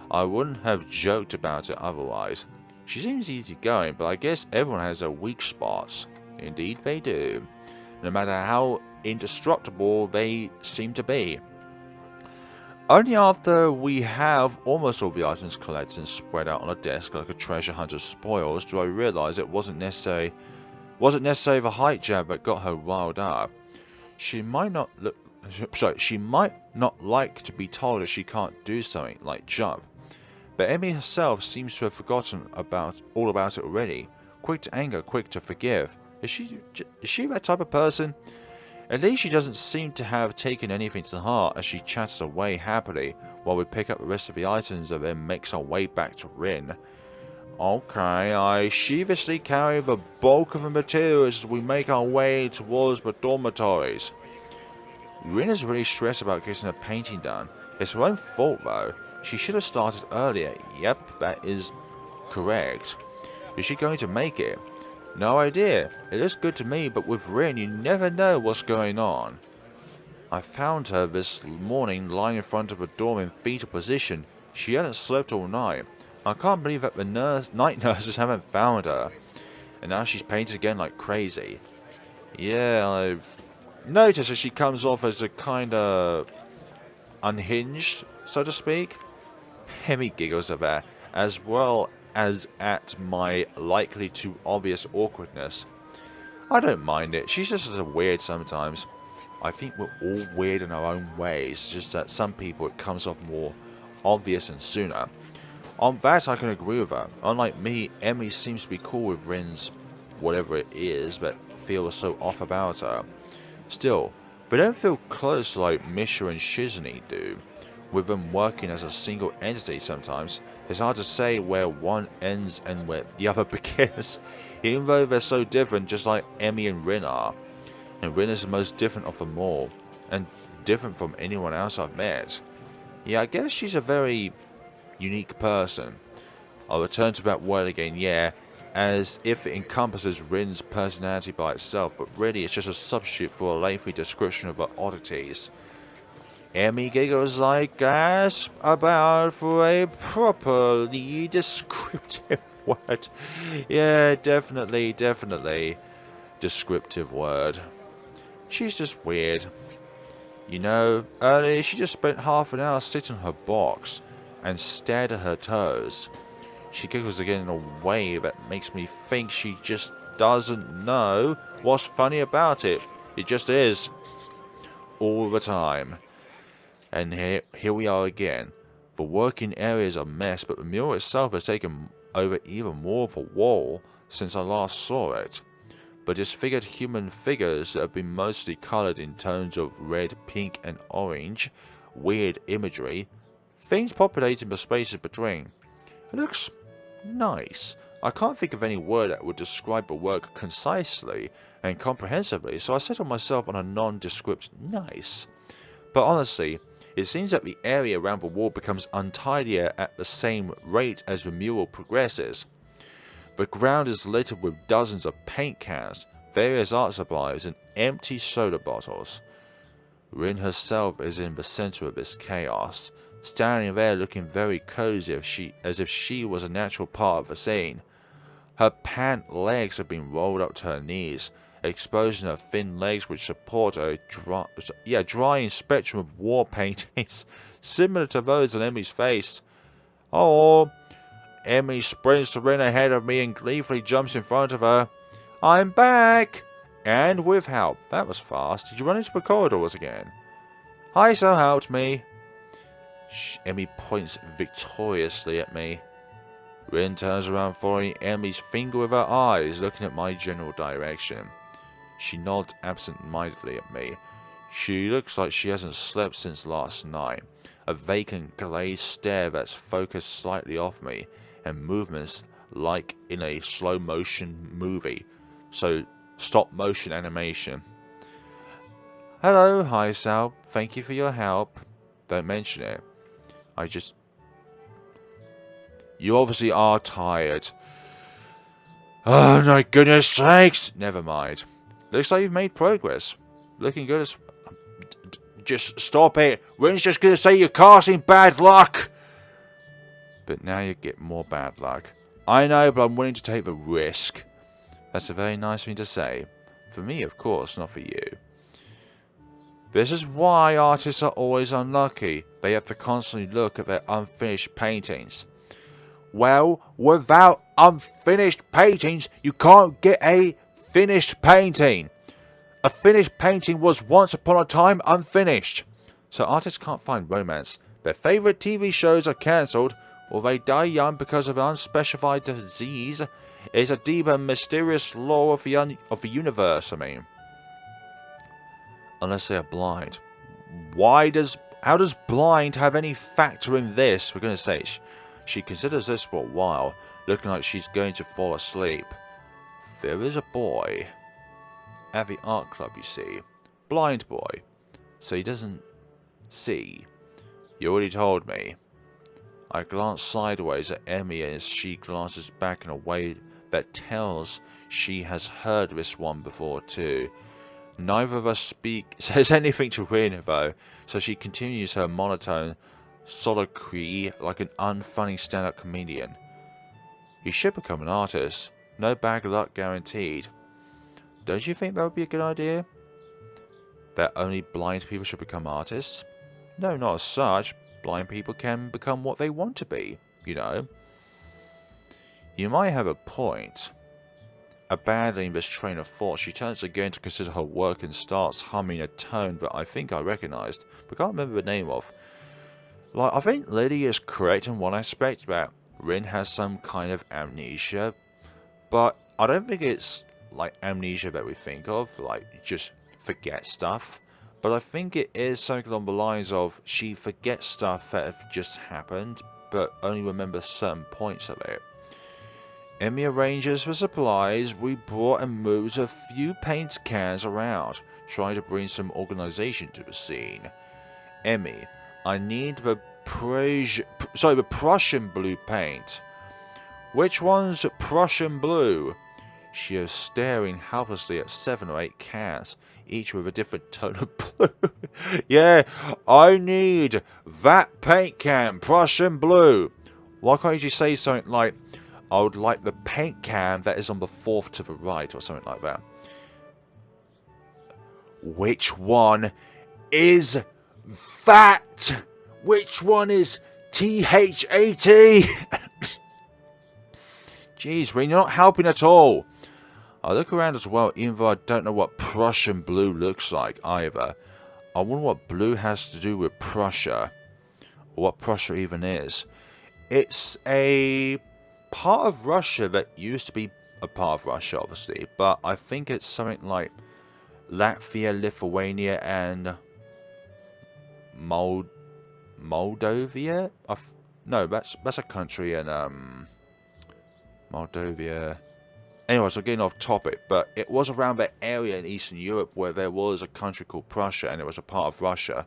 I wouldn't have joked about it otherwise. She seems easygoing, but I guess everyone has their weak spots. Indeed they do. No matter how indestructible they seem to be. Only after we have almost all the items collected and spread out on a desk like a treasure hunter's spoils do I realise it wasn't necessarily the height jab that got her riled up. She might not like to be told that she can't do something like jump. But Emmy herself seems to have forgotten all about it already. Quick to anger, quick to forgive. Is she that type of person? At least she doesn't seem to have taken anything to heart as she chatters away happily while we pick up the rest of the items and then makes our way back to Rin. Okay, I sheepishly carry the bulk of the materials as we make our way towards the dormitories. Rin is really stressed about getting her painting done. It's her own fault though. She should have started earlier. Yep, that is correct. Is she going to make it? No idea. It looks good to me, but with Rin, you never know what's going on. I found her this morning lying in front of a door in fetal position. She hadn't slept all night. I can't believe that the night nurses haven't found her. And now she's painted again like crazy. Yeah, I've noticed that she comes off as a kinda unhinged, so to speak. Hemi giggles at that, as well as at my likely too obvious awkwardness. I don't mind it. She's just as weird sometimes. I think we're all weird in our own ways, just that some people it comes off more obvious and sooner. On that I can agree with her. Unlike me, Emmy seems to be cool with Rin's whatever it is that feels so off about her. Still, they don't feel close like Misha and Shizney do. With them working as a single entity sometimes, it's hard to say where one ends and where the other begins, even though they're so different just like Emmy and Rin are. And Rin is the most different of them all, and different from anyone else I've met. Yeah, I guess she's a very unique person. I'll return to that word again, yeah, as if it encompasses Rin's personality by itself, but really it's just a substitute for a lengthy description of her oddities. Emmy giggles like gasp about for a properly descriptive word. Yeah, definitely descriptive word. She's just weird. You know, earlier she just spent half an hour sitting in her box and stared at her toes. She giggles again in a way that makes me think she just doesn't know what's funny about it. It just is. All the time. And here we are again. The working area is a mess, but the mural itself has taken over even more of a wall since I last saw it. But disfigured human figures that have been mostly coloured in tones of red, pink and orange, weird imagery, things populating the spaces between. It looks nice. I can't think of any word that would describe the work concisely and comprehensively, so I settled myself on a nondescript nice. But honestly, it seems that the area around the wall becomes untidier at the same rate as the mural progresses. The ground is littered with dozens of paint cans, various art supplies, and empty soda bottles. Rin herself is in the center of this chaos, standing there looking very cozy as if she was a natural part of the scene. Her pant legs have been rolled up to her knees, exposing her thin legs which support a drying spectrum of war paintings, similar to those on Emmy's face. Oh, Emmy sprints to run ahead of me and gleefully jumps in front of her. I'm back! And with help. That was fast. Did you run into the corridors again? Hisao helped me. Emmy points victoriously at me. Rin turns around, following Emmy's finger with her eyes, looking at my general direction. She nods absent-mindedly at me. She looks like she hasn't slept since last night. A vacant glazed stare that's focused slightly off me, and movements like in a slow-motion movie. So, stop-motion animation. Hello, Hisao. Thank you for your help. Don't mention it. You obviously are tired. Oh, my goodness sakes! Never mind. Looks like you've made progress. Looking good as... Just stop it. Rin's just gonna say you're casting bad luck. But now you get more bad luck. I know, but I'm willing to take the risk. That's a very nice thing to say. For me, of course, not for you. This is why artists are always unlucky. They have to constantly look at their unfinished paintings. Well, without unfinished paintings, you can't get a finished painting. A finished painting was once upon a time unfinished. So artists can't find romance. Their favourite TV shows are cancelled, or they die young because of an unspecified disease. It's a deep and mysterious law of the universe, Unless they are blind. How does blind have any factor in this? For goodness sake. She considers this for a while, looking like she's going to fall asleep. There is a boy. At the art club, you see. Blind boy. So he doesn't see. You already told me. I glance sideways at Emmy as she glances back in a way that tells she has heard this one before too. Neither of us says anything to Rin though, so she continues her monotone soliloquy like an unfunny stand-up comedian. You should become an artist. No bad luck guaranteed. Don't you think that would be a good idea? That only blind people should become artists? No, not as such. Blind people can become what they want to be, you know. You might have a point. Abandoning this train of thought, she turns again to consider her work and starts humming a tone that I think I recognised, but can't remember the name of. Like, I think Lilly is correct in one aspect, that Rin has some kind of amnesia, but I don't think it's like amnesia that we think of, like just forget stuff. But I think it is something along the lines of she forgets stuff that have just happened, but only remembers certain points of it. Emmy arranges for supplies. We brought and moves a few paint cans around, trying to bring some organisation to the scene. Emmy, I need the Prussian blue paint. Which one's Prussian blue? She is staring helplessly at 7 or 8 cans, each with a different tone of blue. Yeah, I need that paint can, Prussian blue. Why can't you just say something like, I would like the paint can that is on the 4th to the right, or something like that. Which one is that? Which one is THAT? Jeez, Rin, you're not helping at all. I look around as well, even though I don't know what Prussian blue looks like either. I wonder what blue has to do with Prussia, or what Prussia even is. It's a part of Russia that used to be a part of Russia, obviously, but I think it's something like Latvia, Lithuania, and Moldova? No, that's a country in Moldova. Anyways, I'm getting off topic, but it was around that area in Eastern Europe where there was a country called Prussia, and it was a part of Russia.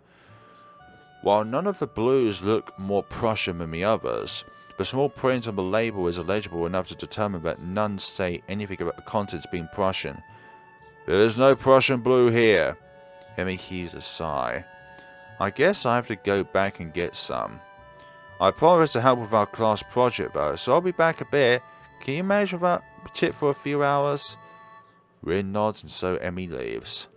While none of the blues look more Prussian than the others, the small print on the label is illegible enough to determine that none say anything about the contents being Prussian. There is no Prussian blue here. Emmy heaves a sigh. I guess I have to go back and get some. I promised to help with our class project though, so I'll be back a bit. Can you manage without tip for a few hours? Rin nods and so Emmy leaves.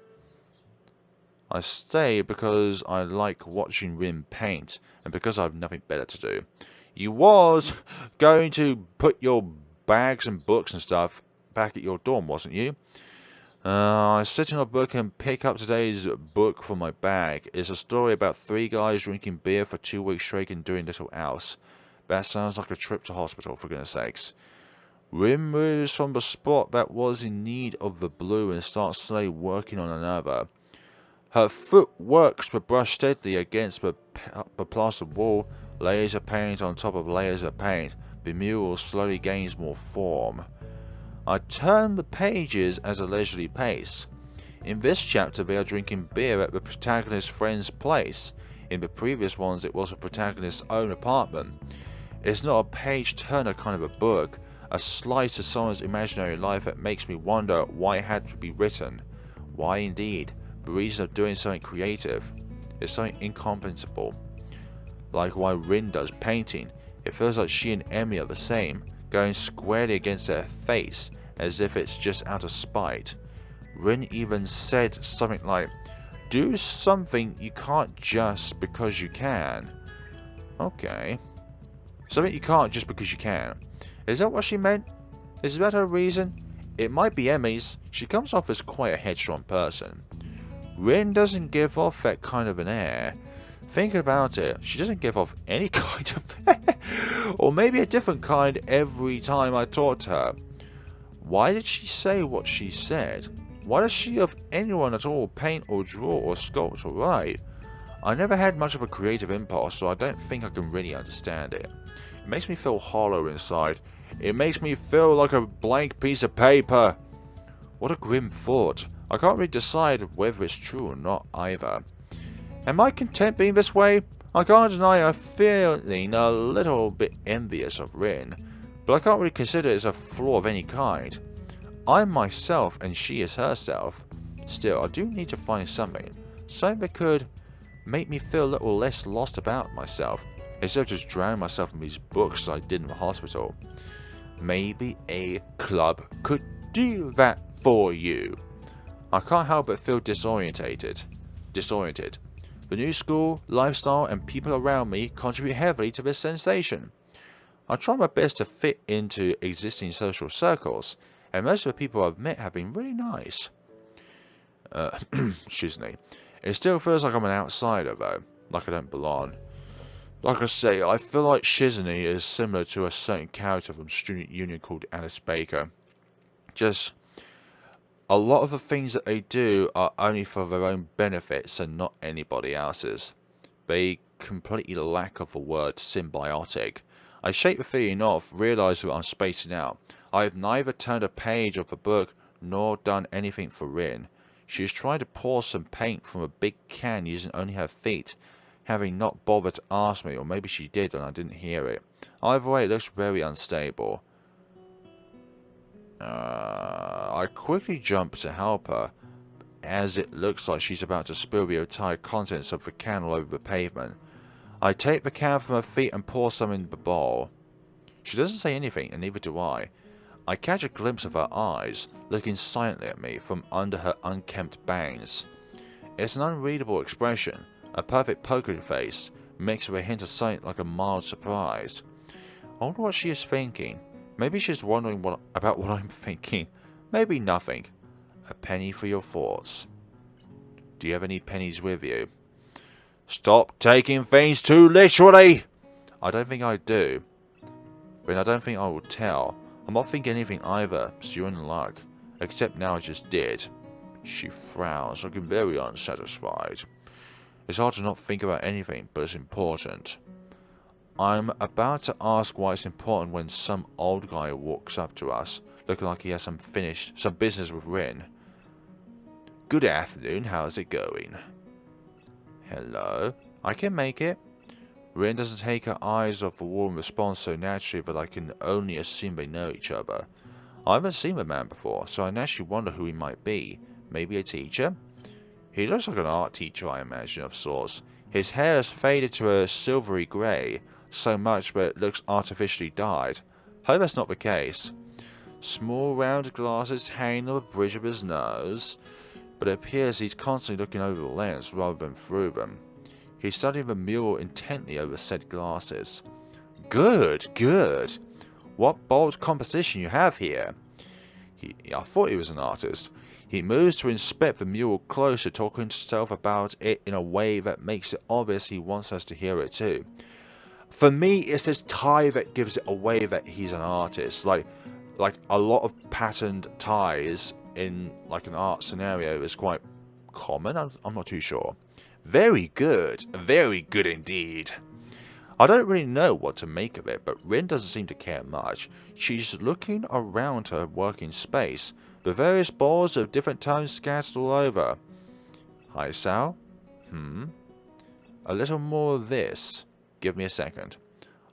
I stay because I like watching Rin paint, and because I have nothing better to do. You was going to put your bags and books and stuff back at your dorm, wasn't you? I sit in a book and pick up today's book from my bag. It's a story about 3 guys drinking beer for 2 weeks straight and doing little else. That sounds like a trip to hospital, for goodness sakes. Rin moves from the spot that was in need of the blue and starts slowly working on another. Her foot works the brush steadily against the plastered wall, layers of paint on top of layers of paint. The mural slowly gains more form. I turn the pages at a leisurely pace. In this chapter they are drinking beer at the protagonist's friend's place. In the previous ones it was the protagonist's own apartment. It's not a page-turner kind of a book, a slice of someone's imaginary life that makes me wonder why it had to be written. Why indeed? The reason of doing something creative is something incomprehensible. Like why Rin does painting. It feels like she and Emmy are the same, going squarely against their face, as if it's just out of spite. Rin even said something like, "Do something you can't just because you can." Okay. Something you can't just because you can. Is that what she meant? Is that her reason? It might be Emmy's. She comes off as quite a headstrong person. Rin doesn't give off that kind of an air. Think about it, she doesn't give off any kind of air. Or maybe a different kind every time I talk to her. Why did she say what she said? Why does she of anyone at all paint or draw or sculpt or write? I never had much of a creative impulse, so I don't think I can really understand it. It makes me feel hollow inside. It makes me feel like a blank piece of paper. What a grim thought. I can't really decide whether it's true or not either. Am I content being this way? I can't deny I'm feeling a little bit envious of Rin, but I can't really consider it as a flaw of any kind. I'm myself and she is herself. Still, I do need to find something that could make me feel a little less lost about myself, instead of just drowning myself in these books I did in the hospital. Maybe a club could do that for you. I can't help but feel disoriented. The new school, lifestyle, and people around me contribute heavily to this sensation. I try my best to fit into existing social circles, and most of the people I've met have been really nice. Shizney. It still feels like I'm an outsider though, like I don't belong. Like I say, I feel like Shizney is similar to a certain character from Student Union called Alice Baker. Just a lot of the things that they do are only for their own benefits and not anybody else's. They completely lack of the word symbiotic. I shake the feeling off, realise that I'm spacing out. I have neither turned a page of the book nor done anything for Rin. She is trying to pour some paint from a big can using only her feet, having not bothered to ask me, or maybe she did and I didn't hear it. Either way, it looks very unstable. I quickly jump to help her, as it looks like she's about to spill the entire contents of the can all over the pavement. I take the can from her feet and pour some in the bowl. She doesn't say anything, and neither do I. I catch a glimpse of her eyes, looking silently at me from under her unkempt bangs. It's an unreadable expression, a perfect poker face, mixed with a hint of something like a mild surprise. I wonder what she is thinking. Maybe she's wondering about what I'm thinking. Maybe nothing. A penny for your thoughts. Do you have any pennies with you? Stop taking things too literally! I don't think I do. But I don't think I will tell. I'm not thinking anything either, so you're in luck. Except now I just did. She frowns, looking very unsatisfied. It's hard to not think about anything, but it's important. I'm about to ask why it's important when some old guy walks up to us, looking like he has some business with Rin. Good afternoon, how's it going? Hello? I can make it. Rin doesn't take her eyes off the warm response so naturally that I can only assume they know each other. I haven't seen the man before, so I naturally wonder who he might be. Maybe a teacher? He looks like an art teacher, I imagine, of sorts. His hair has faded to a silvery grey, so much that it looks artificially dyed. Hope that's not the case. Small round glasses hanging on the bridge of his nose, but it appears he's constantly looking over the lens rather than through them. He's studying the mural intently over said glasses. Good, good. What bold composition you have here. I thought he was an artist. He moves to inspect the mural closer, talking to himself about it in a way that makes it obvious he wants us to hear it too. For me, it's this tie that gives it away that he's an artist. Like a lot of patterned ties in like an art scenario is quite common. I'm not too sure. Very good indeed. I don't really know what to make of it, but Rin doesn't seem to care much. She's looking around her working space, the various balls of different tones scattered all over. Hisao? A little more of this. Give me a second.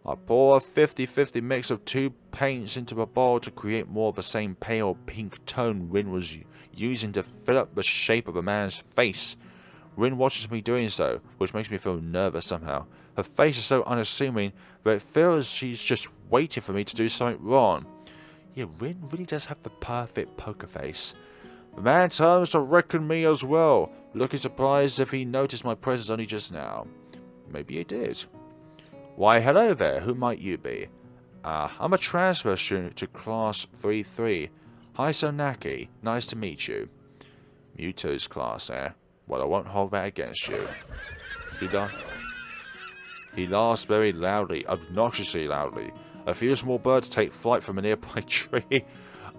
I pour a 50-50 mix of two paints into a bowl to create more of the same pale pink tone Rin was using to fill up the shape of a man's face. Rin watches me doing so, which makes me feel nervous somehow. Her face is so unassuming that it feels she's just waiting for me to do something wrong. Yeah, Rin really does have the perfect poker face. The man turns to reckon me as well, looking surprised if he noticed my presence only just now. Maybe he did. Why, hello there, who might you be? I'm a transfer student to Class 3-3. Hisao Nakai, nice to meet you. Muto's class, eh? Well, I won't hold that against you. He laughs very loudly, obnoxiously loudly. A few small birds take flight from a nearby tree.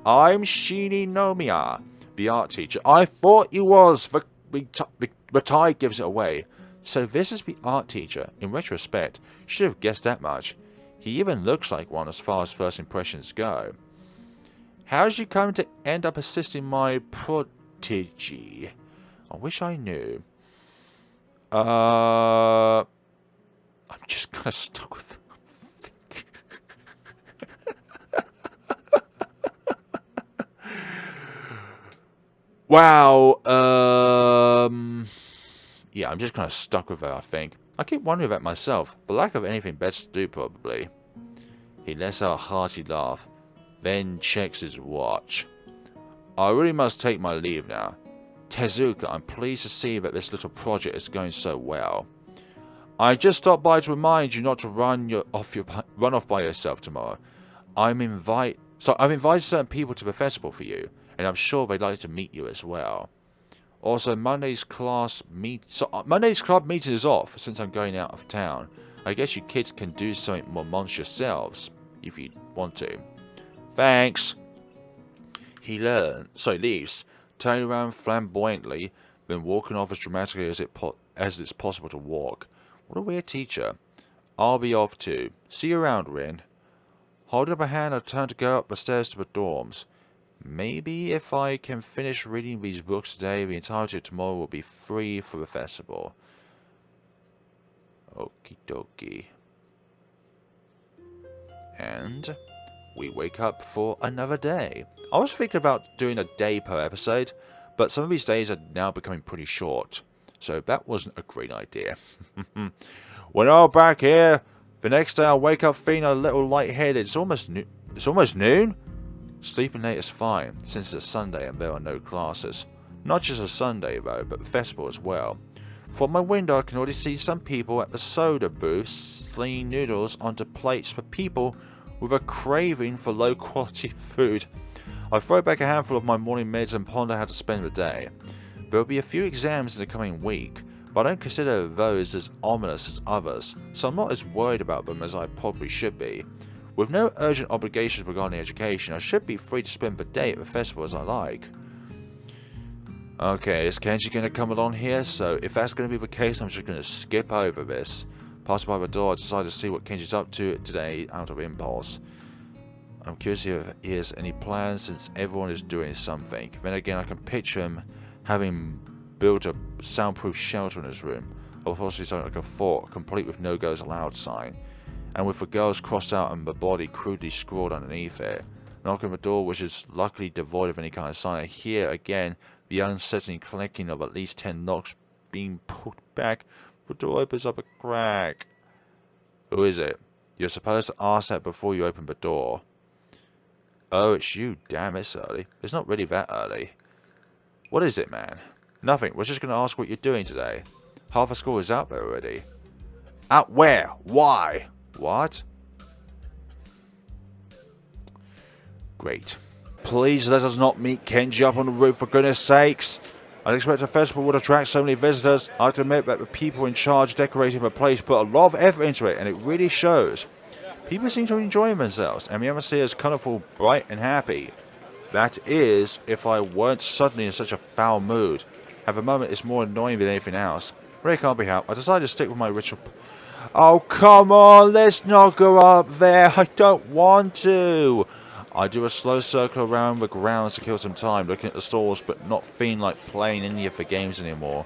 I'm Shini Nomiya, the art teacher. I thought you was. The tie gives it away. So this is the art teacher. In retrospect, should have guessed that much. He even looks like one as far as first impressions go. How did you come to end up assisting my prodigy? I wish I knew. I'm just kind of stuck with Wow. Yeah, I'm just kind of stuck with her, I think. I keep wondering about myself, but lack of anything better to do, probably. He lets out a hearty laugh, then checks his watch. I really must take my leave now. Tezuka, I'm pleased to see that this little project is going so well. I just stopped by to remind you not to run off by yourself tomorrow. I've invited certain people to the festival for you, and I'm sure they'd like to meet you as well. Also, Monday's club meeting is off since I'm going out of town. I guess you kids can do something more amongst yourselves if you want to. Thanks. He leaves, turning around flamboyantly, then walking off as dramatically as it's possible to walk. What a weird teacher. I'll be off too. See you around, Rin. Holding up a hand, I turn to go up the stairs to the dorms. Maybe if I can finish reading these books today, the entirety of tomorrow will be free for the festival. Okie dokie. And we wake up for another day. I was thinking about doing a day per episode, but some of these days are now becoming pretty short. So that wasn't a great idea. When I'm back here, the next day I wake up feeling a little lightheaded. It's almost noon? Sleeping late is fine, since it's a Sunday and there are no classes. Not just a Sunday though, but the festival as well. From my window I can already see some people at the soda booth slinging noodles onto plates for people with a craving for low quality food. I throw back a handful of my morning meds and ponder how to spend the day. There will be a few exams in the coming week, but I don't consider those as ominous as others, so I'm not as worried about them as I probably should be. With no urgent obligations regarding education, I should be free to spend the day at the festival as I like. Okay, is Kenji going to come along here? So if that's going to be the case, I'm just going to skip over this. Passing by the door, I decide to see what Kenji's up to today out of impulse. I'm curious if he has any plans since everyone is doing something. Then again, I can picture him having built a soundproof shelter in his room, or possibly something like a fort, complete with no goes allowed sign, and with the girls crossed out and the body crudely scrawled underneath it. Knock on the door, which is luckily devoid of any kind of sign. I hear again the unsettling clicking of at least 10 knocks being pulled back. The door opens up a crack. Who is it? You're supposed to ask that before you open the door. Oh, it's you. Damn, it's early. It's not really that early. What is it, man? Nothing. We're just going to ask what you're doing today. Half the school is out there already. Out where? Why? What? Great. Please let us not meet Kenji up on the roof, for goodness sakes. I'd expect a festival would attract so many visitors. I have to admit that the people in charge decorating the place put a lot of effort into it, and it really shows. People seem to enjoy themselves, and the atmosphere is colourful, bright, and happy. That is, if I weren't suddenly in such a foul mood. At the moment, it's more annoying than anything else. Really can't be helped. I decided to stick with my ritual. Oh, come on, let's not go up there. I don't want to. I do a slow circle around the grounds to kill some time, looking at the stalls, but not feeling like playing any of the games anymore.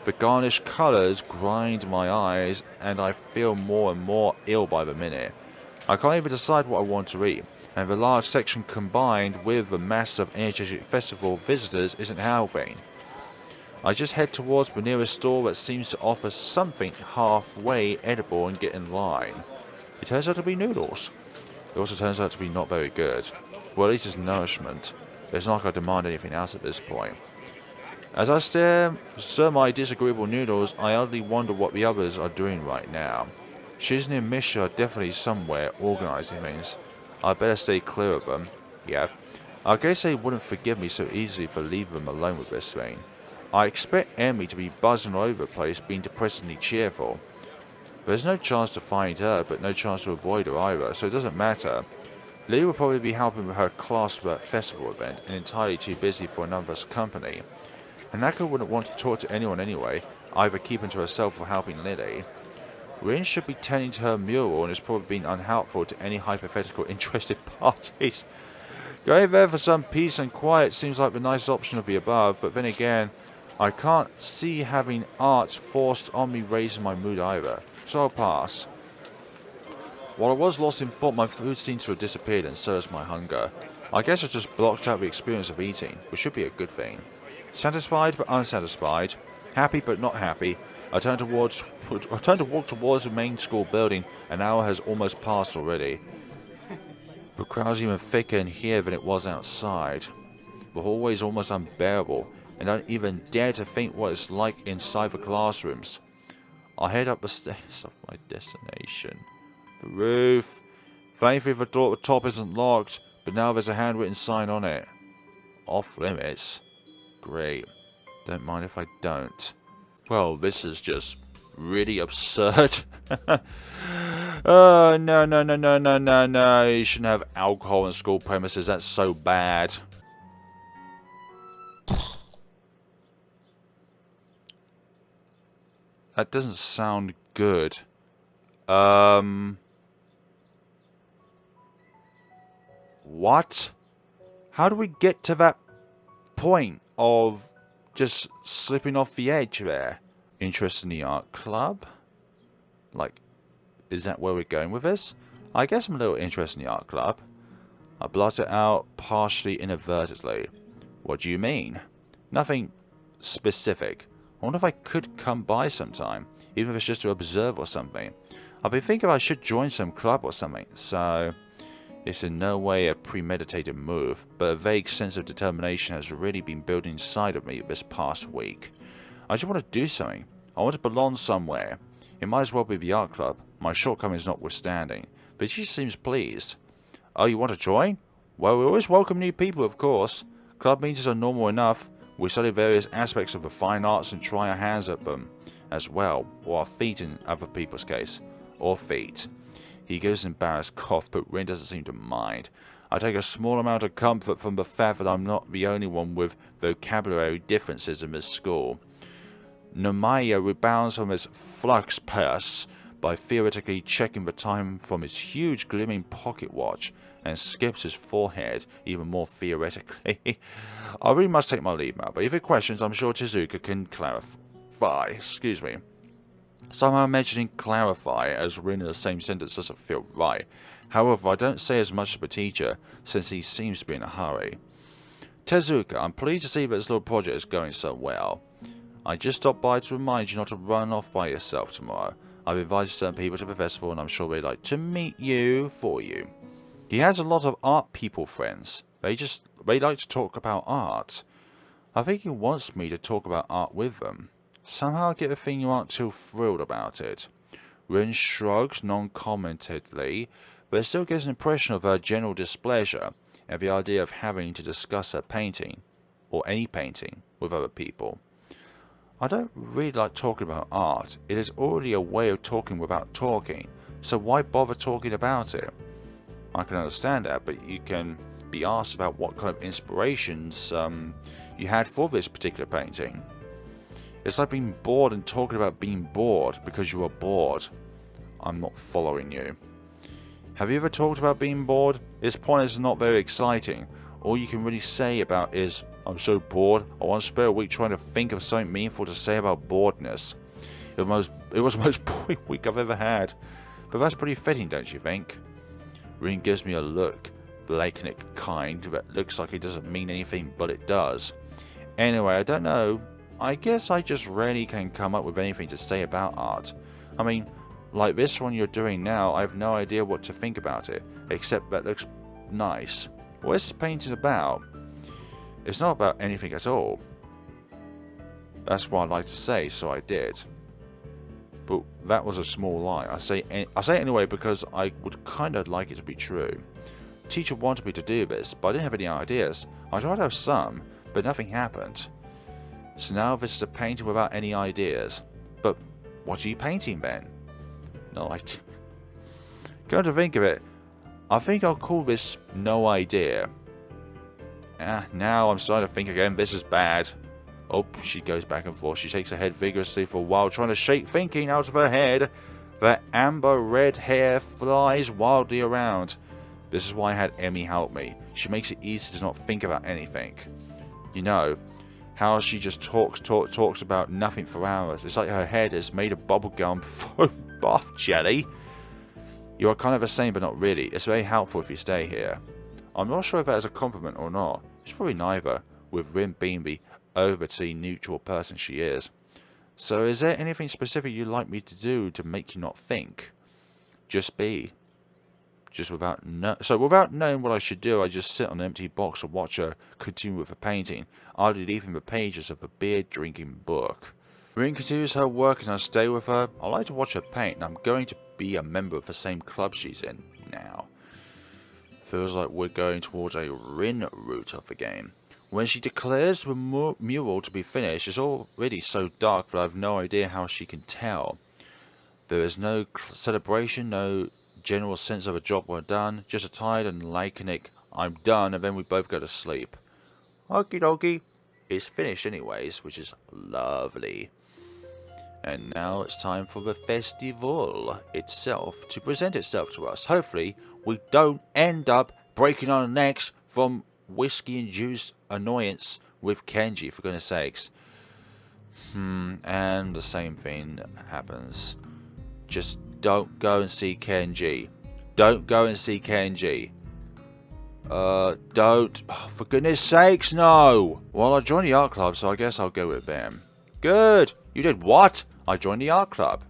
The garnished colours grind my eyes, and I feel more and more ill by the minute. I can't even decide what I want to eat, and the large section combined with the mass of energetic festival visitors isn't helping. I just head towards the nearest store that seems to offer something halfway edible and get in line. It turns out to be noodles. It also turns out to be not very good. Well, at least it's nourishment. It's not like I demand anything else at this point. As I stir my disagreeable noodles, I oddly wonder what the others are doing right now. Shizni and Misha are definitely somewhere organising things. I'd better stay clear of them. Yeah. I guess they wouldn't forgive me so easily for leaving them alone with this thing. I expect Emmy to be buzzing all over the place, being depressingly cheerful. There's no chance to find her, but no chance to avoid her either, so it doesn't matter. Lilly will probably be helping with her class work festival event, and entirely too busy for another's company. Hanako wouldn't want to talk to anyone anyway, either keeping to herself or helping Lilly. Rin should be tending to her mural and has probably been unhelpful to any hypothetical interested parties. Going there for some peace and quiet seems like the nice option of the above, but then again, I can't see having art forced on me raising my mood either, so I'll pass. While I was lost in thought, my food seems to have disappeared, and so has my hunger. I guess I just blocked out the experience of eating, which should be a good thing. Satisfied but unsatisfied, happy but not happy, I turn to walk towards the main school building. An hour has almost passed already. The crowd's even thicker in here than it was outside. The hallway is almost unbearable, and I don't even dare to think what it's like inside the classrooms. I head up the stairs of my destination. The roof. Thankfully the door at the top isn't locked, but now there's a handwritten sign on it. Off limits. Great. Don't mind if I don't. Well, this is just really absurd. Oh, no. You shouldn't have alcohol in school premises. That's so bad. That doesn't sound good. What? How do we get to that point of just slipping off the edge there? Interest in the art club? Like, is that where we're going with this? I guess I'm a little interested in the art club. I blot it out partially inadvertently. What do you mean? Nothing specific. I wonder if I could come by sometime, even if it's just to observe or something. I've been thinking I should join some club or something, so it's in no way a premeditated move, but a vague sense of determination has really been building inside of me this past week. I just want to do something. I want to belong somewhere. It might as well be the art club, my shortcomings notwithstanding, but she seems pleased. Oh, you want to join? Well, we always welcome new people, of course. Club meetings are normal enough. We study various aspects of the fine arts and try our hands at them as well, or our feet in other people's case. Or feet. He gives an embarrassed cough, but Rin doesn't seem to mind. I take a small amount of comfort from the fact that I'm not the only one with vocabulary differences in this school. Nomaya rebounds from his flux purse by theoretically checking the time from his huge gleaming pocket watch, and skips his forehead even more theoretically. I really must take my leave now, but if you have questions, I'm sure Tezuka can clarify. Excuse me. Somehow mentioning clarify as Rin in the same sentence doesn't feel right. However, I don't say as much to the teacher, since he seems to be in a hurry. Tezuka, I'm pleased to see that this little project is going so well. I just stopped by to remind you not to run off by yourself tomorrow. I've invited certain people to the festival, and I'm sure they'd like to meet you for you. He has a lot of art people friends. They like to talk about art. I think he wants me to talk about art with them. Somehow I get the thing you aren't too thrilled about it. Rin shrugs non-commentedly, but still gives an impression of her general displeasure at the idea of having to discuss her painting, or any painting, with other people. I don't really like talking about art. It is already a way of talking without talking, so why bother talking about it? I can understand that, but you can be asked about what kind of inspirations you had for this particular painting. It's like being bored and talking about being bored because you are bored. I'm not following you. Have you ever talked about being bored? This point is not very exciting. All you can really say about is, I'm so bored, I want to spend a week trying to think of something meaningful to say about boredness. It was the most boring week I've ever had. But that's pretty fitting, don't you think? Rin gives me a look, laconic kind, that looks like it doesn't mean anything, but it does. Anyway, I don't know. I guess I just rarely can come up with anything to say about art. I mean, like this one you're doing now, I have no idea what to think about it, except that looks nice. What is this painting about? It's not about anything at all. That's what I'd like to say, so I did. But that was a small lie. I say it anyway because I would kind of like it to be true. The teacher wanted me to do this, but I didn't have any ideas. I tried to have some, but nothing happened. So now this is a painting without any ideas. But what are you painting then? No idea. Come to think of it, I think I'll call this no idea. Now I'm starting to think again, this is bad. Oh, she goes back and forth. She shakes her head vigorously for a while, trying to shake thinking out of her head. That amber red hair flies wildly around. This is why I had Emmy help me. She makes it easy to not think about anything. You know, how she just talks about nothing for hours. It's like her head is made of bubblegum foam bath jelly. You are kind of the same, but not really. It's very helpful if you stay here. I'm not sure if that is a compliment or not. It's probably neither, with Rin being the overtly neutral person she is. So is there anything specific you'd like me to do to make you not think? Just be. Without knowing what I should do, I just sit on an empty box and watch her continue with her painting, idly leaving the pages of a beer-drinking book. Rin continues her work and I stay with her. I like to watch her paint, and I'm going to be a member of the same club she's in now. Feels like we're going towards a Rin route of the game. When she declares the mural to be finished, it's already so dark that I have no idea how she can tell. There is no celebration, no general sense of a job well done, just a tired and laconic, I'm done, and then we both go to sleep. Okie dokie. It's finished anyways, which is lovely. And now it's time for the festival itself to present itself to us. Hopefully, we don't end up breaking our necks from whiskey-induced annoyance with Kenji, for goodness sakes. And the same thing happens. Just don't go and see Kenji. Don't go and see Kenji. Don't. Oh, for goodness sakes, no! Well, I joined the art club, so I guess I'll go with them. Good! You did what? I joined the art club.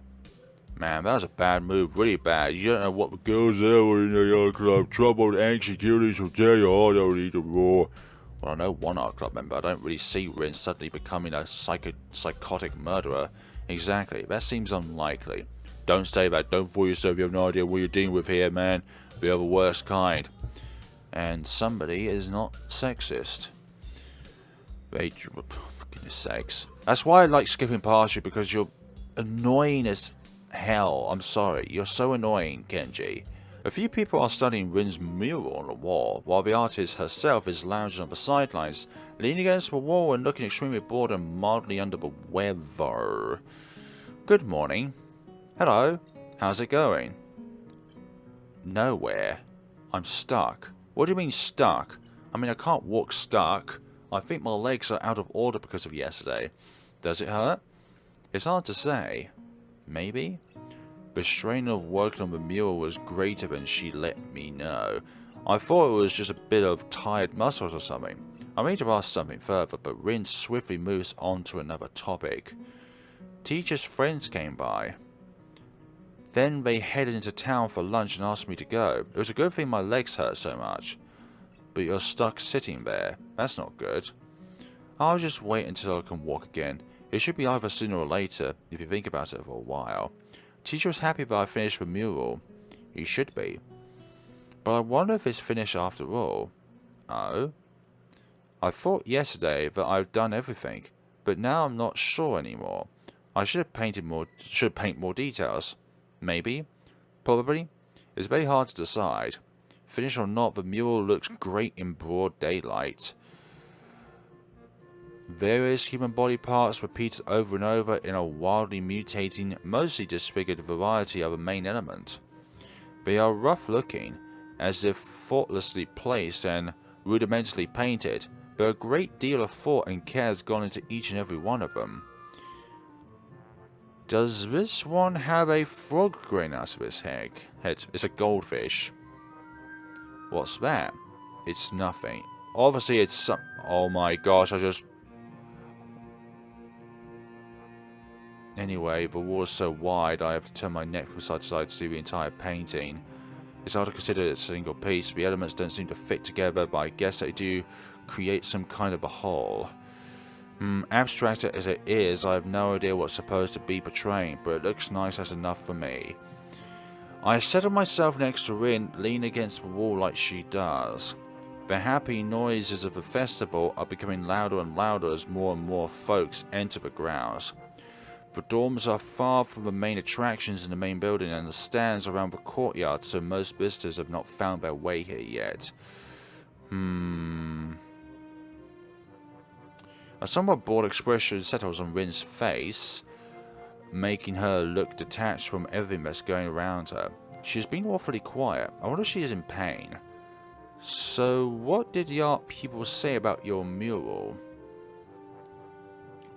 Man, that was a bad move, really bad. You don't know what the girls there were in the art club. Troubled anxieties will tear your heart out either war. Well, I know one art club member. I don't really see Rin suddenly becoming a psychotic murderer. Exactly. That seems unlikely. Don't say that. Don't fool yourself. You have no idea what you're dealing with here, man. The other worst kind. And somebody is not sexist. For goodness sakes. That's why I like skipping past you, because you're annoying as hell. I'm sorry. You're so annoying, Kenji. A few people are studying Rin's mural on the wall, while the artist herself is lounging on the sidelines, leaning against the wall and looking extremely bored and mildly under the weather. Good morning. Hello. How's it going? Nowhere. I'm stuck. What do you mean stuck? I mean, I can't walk stuck. I think my legs are out of order because of yesterday. Does it hurt? It's hard to say. Maybe? The strain of working on the mural was greater than she let me know. I thought it was just a bit of tired muscles or something. I mean to ask something further, but Rin swiftly moves on to another topic. Teacher's friends came by. Then they headed into town for lunch and asked me to go. It was a good thing my legs hurt so much. But you're stuck sitting there. That's not good. I'll just wait until I can walk again. It should be either sooner or later, if you think about it for a while. Teacher was happy that I finished the mural. He should be. But I wonder if it's finished after all. Oh? I thought yesterday that I'd done everything, but now I'm not sure anymore. I should paint more details. Maybe. Probably. It's very hard to decide. Finished or not, the mural looks great in broad daylight. Various human body parts repeated over and over in a wildly mutating, mostly disfigured variety of a main element. They are rough looking, as if thoughtlessly placed and rudimentally painted, but a great deal of thought and care has gone into each and every one of them. Does this one have a frog growing out of its head? It's a goldfish. What's that? It's nothing. Obviously it's some... Oh my gosh, I just... Anyway, the wall is so wide I have to turn my neck from side to side to see the entire painting. It's hard to consider it a single piece. The elements don't seem to fit together, but I guess they do create some kind of a whole. Abstract as it is, I have no idea what's supposed to be portraying, but it looks nice as enough for me. I settle myself next to Rin, lean against the wall like she does. The happy noises of the festival are becoming louder and louder as more and more folks enter the grounds. The dorms are far from the main attractions in the main building and the stands around the courtyard, so most visitors have not found their way here yet. A somewhat bored expression settles on Rin's face, making her look detached from everything that's going around her. She's been awfully quiet. I wonder if she is in pain. So, what did the art people say about your mural?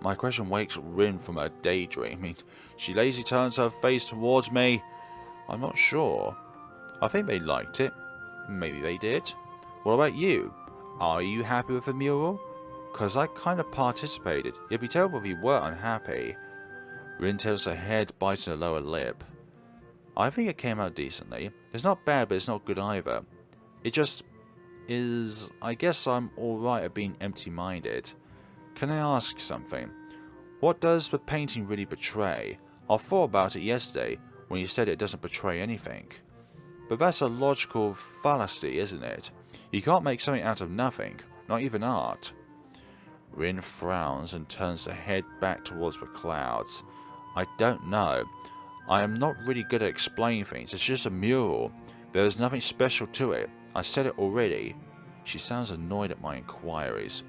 My question wakes Rin from her daydreaming. She lazily turns her face towards me. I'm not sure. I think they liked it. Maybe they did. What about you? Are you happy with the mural? Because I kind of participated. It'd be terrible if you were unhappy. Rin tilts her head, biting her lower lip. I think it came out decently. It's not bad, but it's not good either. It just is... I guess I'm alright at being empty-minded. Can I ask something? What does the painting really portray? I thought about it yesterday when you said it doesn't portray anything. But that's a logical fallacy, isn't it? You can't make something out of nothing, not even art. Rin frowns and turns her head back towards the clouds. I don't know. I am not really good at explaining things. It's just a mural. There is nothing special to it. I said it already. She sounds annoyed at my inquiries.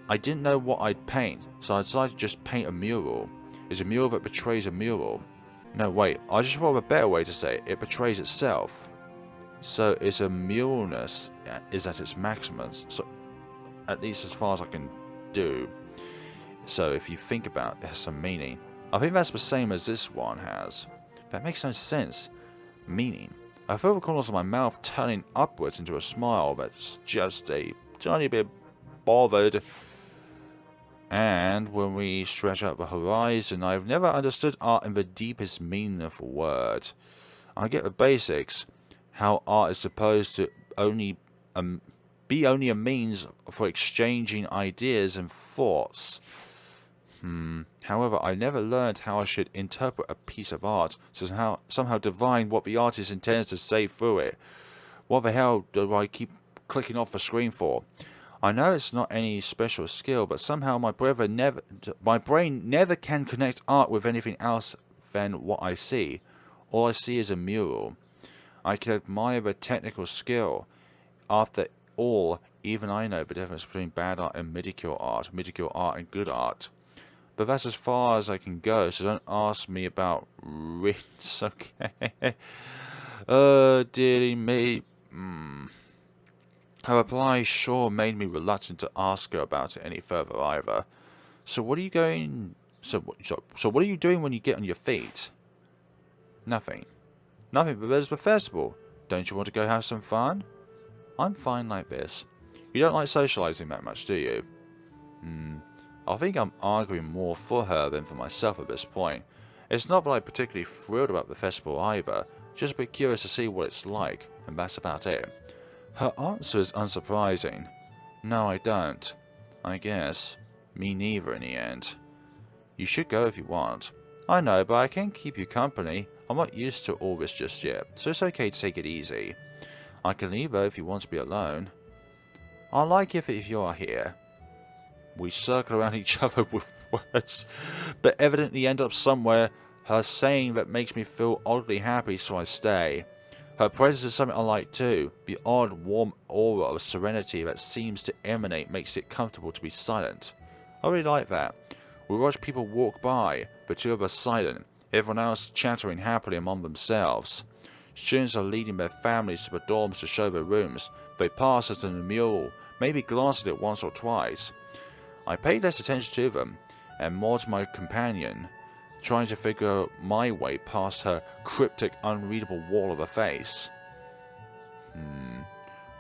I didn't know what I'd paint, so I decided to just paint a mural. It's a mural that portrays a mural. No, wait. I just thought of a better way to say it. It portrays itself. So it's a muralness is at its maximum. So, at least as far as I can do. So if you think about it, it has some meaning. I think that's the same as this one has. That makes no sense. Meaning. I feel the corners of my mouth turning upwards into a smile that's just a tiny bit bothered. And when we stretch out the horizon, I've never understood art in the deepest meaning of the word. I get the basics. How art is supposed to be only a means for exchanging ideas and thoughts. However, I never learned how I should interpret a piece of art, so somehow divine what the artist intends to say through it. What the hell do I keep clicking off the screen for? I know it's not any special skill, but somehow my brain never can connect art with anything else than what I see. All I see is a mural. I can admire the technical skill. After all, even I know the difference between bad art and mediocre art and good art. But that's as far as I can go, so don't ask me about rings, okay? Dearly me. Her reply sure made me reluctant to ask her about it any further either. So what are you going... So what are you doing when you get on your feet? Nothing. Nothing, but there's the festival. Don't you want to go have some fun? I'm fine like this. You don't like socialising that much, do you? I think I'm arguing more for her than for myself at this point. It's not that I'm particularly thrilled about the festival either, just a bit curious to see what it's like, and that's about it. Her answer is unsurprising. No, I don't. I guess. Me neither in the end. You should go if you want. I know, but I can keep you company. I'm not used to all this just yet, so it's okay to take it easy. I can leave though if you want to be alone. I like it if you're here. We circle around each other with words, but evidently end up somewhere. Her saying that makes me feel oddly happy, so I stay. Her presence is something I like too. The odd, warm aura of serenity that seems to emanate makes it comfortable to be silent. I really like that. We watch people walk by, the two of us silent, everyone else chattering happily among themselves. Students are leading their families to the dorms to show their rooms. They pass us in the mural, maybe glanced at it once or twice. I paid less attention to them, and more to my companion, trying to figure my way past her cryptic, unreadable wall of a face.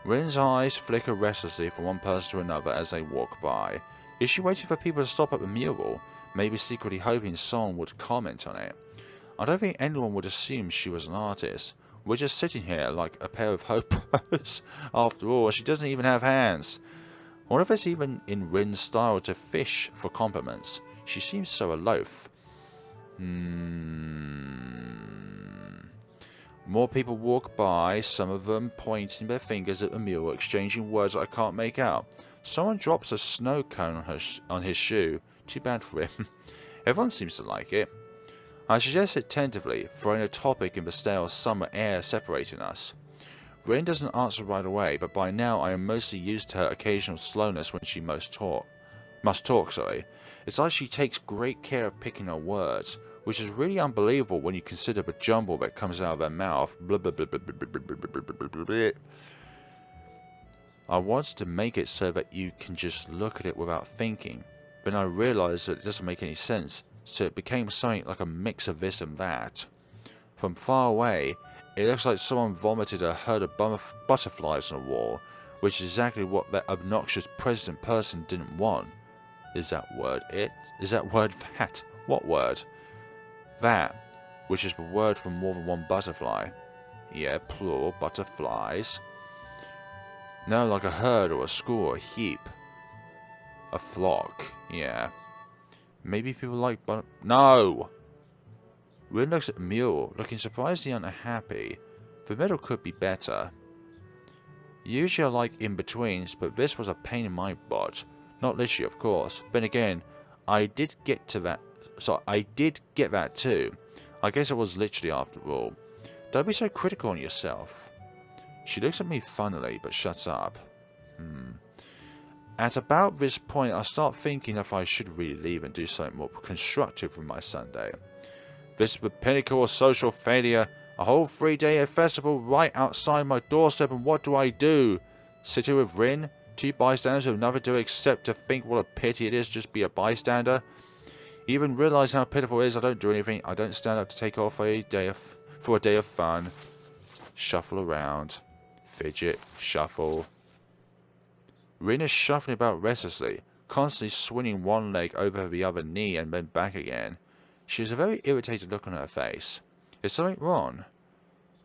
Rin's eyes flicker restlessly from one person to another as they walk by. Is she waiting for people to stop at the mural, maybe secretly hoping someone would comment on it? I don't think anyone would assume she was an artist. We're just sitting here like a pair of hopos. After all, she doesn't even have hands. I wonder if it's even in Rin's style to fish for compliments. She seems so aloof. More people walk by, some of them pointing their fingers at the mural, exchanging words that I can't make out. Someone drops a snow cone on his shoe. Too bad for him. Everyone seems to like it. I suggest it tentatively, throwing a topic in the stale summer air separating us. Rin doesn't answer right away, but by now I am mostly used to her occasional slowness when she must talk. It's like she takes great care of picking her words, which is really unbelievable when you consider the jumble that comes out of her mouth. I wanted to make it so that you can just look at it without thinking. Then I realized that it doesn't make any sense, so it became something like a mix of this and that. From far away, it looks like someone vomited a herd of butterflies on the wall, which is exactly what that obnoxious president person didn't want. Is that word it? Is that word that? What word? That, which is the word for more than one butterfly. Yeah, plural, butterflies. No, like a herd or a school or a heap. A flock, yeah. Maybe people like No! Rin looks at the mural, looking surprisingly unhappy. The middle could be better. Usually I like in-betweens, but this was a pain in my butt. Not literally, of course. Then again, I did get that too. I guess it was literally after all. Don't be so critical on yourself. She looks at me funnily, but shuts up. At about this point, I start thinking if I should really leave and do something more constructive with my Sunday. This is the pinnacle of social failure. A whole 3-day festival right outside my doorstep, and what do? Sit here with Rin? 2 bystanders who have nothing to do except to think what a pity it is just be a bystander. Even realizing how pitiful it is, I don't do anything. I don't stand up to take off for a day of fun. Shuffle around. Fidget. Shuffle. Rin is shuffling about restlessly, constantly swinging one leg over the other knee and then back again. She has a very irritated look on her face. Is something wrong?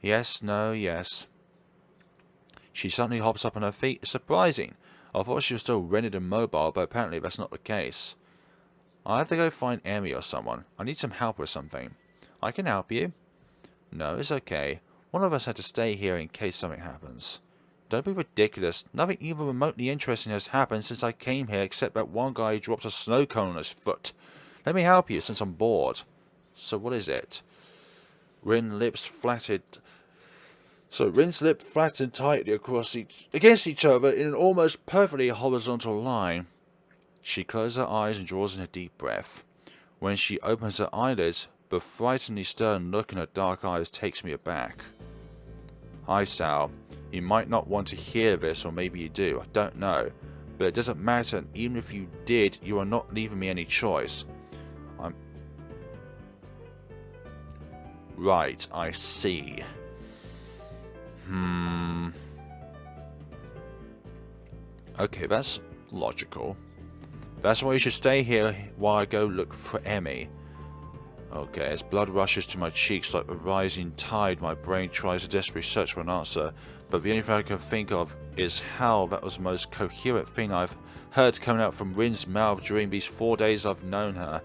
Yes, no, yes. She suddenly hops up on her feet. It's surprising. I thought she was still rented and mobile, but apparently that's not the case. I have to go find Amy or someone. I need some help with something. I can help you. No, it's okay. One of us had to stay here in case something happens. Don't be ridiculous. Nothing even remotely interesting has happened since I came here except that one guy drops a snow cone on his foot. Let me help you since I'm bored. So what is it? Rin's lips flattened tightly against each other in an almost perfectly horizontal line. She closes her eyes and draws in a deep breath. When she opens her eyelids, the frighteningly stern look in her dark eyes takes me aback. Hi, Sal. You might not want to hear this, or maybe you do. I don't know. But it doesn't matter, and even if you did, you are not leaving me any choice. Right, I see. Okay, that's logical. That's why you should stay here while I go look for Emmy. Okay, as blood rushes to my cheeks like a rising tide, my brain tries to desperately search for an answer, but the only thing I can think of is how that was the most coherent thing I've heard coming out from Rin's mouth during these 4 days I've known her.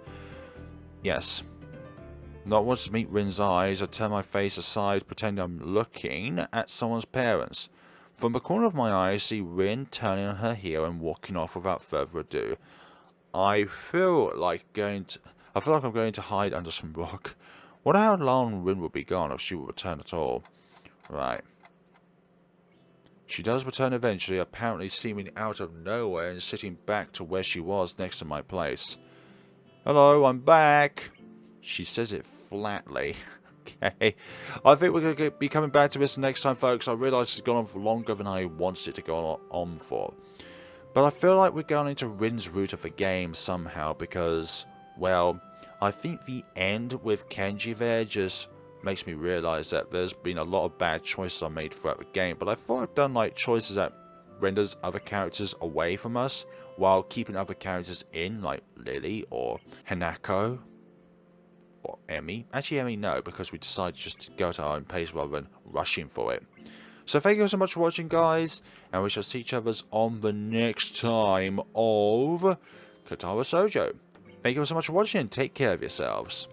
Yes. Not wanting to meet Rin's eyes, I turn my face aside, pretending I'm looking at someone's parents. From the corner of my eye, I see Rin turning on her heel and walking off without further ado. I feel like I'm going to hide under some rock. Wonder how long Rin will be gone, if she will return at all. Right. She does return eventually, apparently seeming out of nowhere and sitting back to where she was next to my place. Hello, I'm back. She says it flatly. Okay. I think we're going to be coming back to this next time, folks. I realise it's gone on for longer than I wanted it to go on for. But I feel like we're going into Rin's route of the game somehow because, well, I think the end with Kenji there just makes me realise that there's been a lot of bad choices I made throughout the game. But I thought I've done like choices that renders other characters away from us while keeping other characters in, like Lilly or Hanako or Emmy. Actually, Emmy no, because we decided just to go at our own pace rather than rushing for it. So thank you so much for watching, guys, and we shall see each other on the next time of Katawa Shoujo. Thank you so much for watching, and take care of yourselves.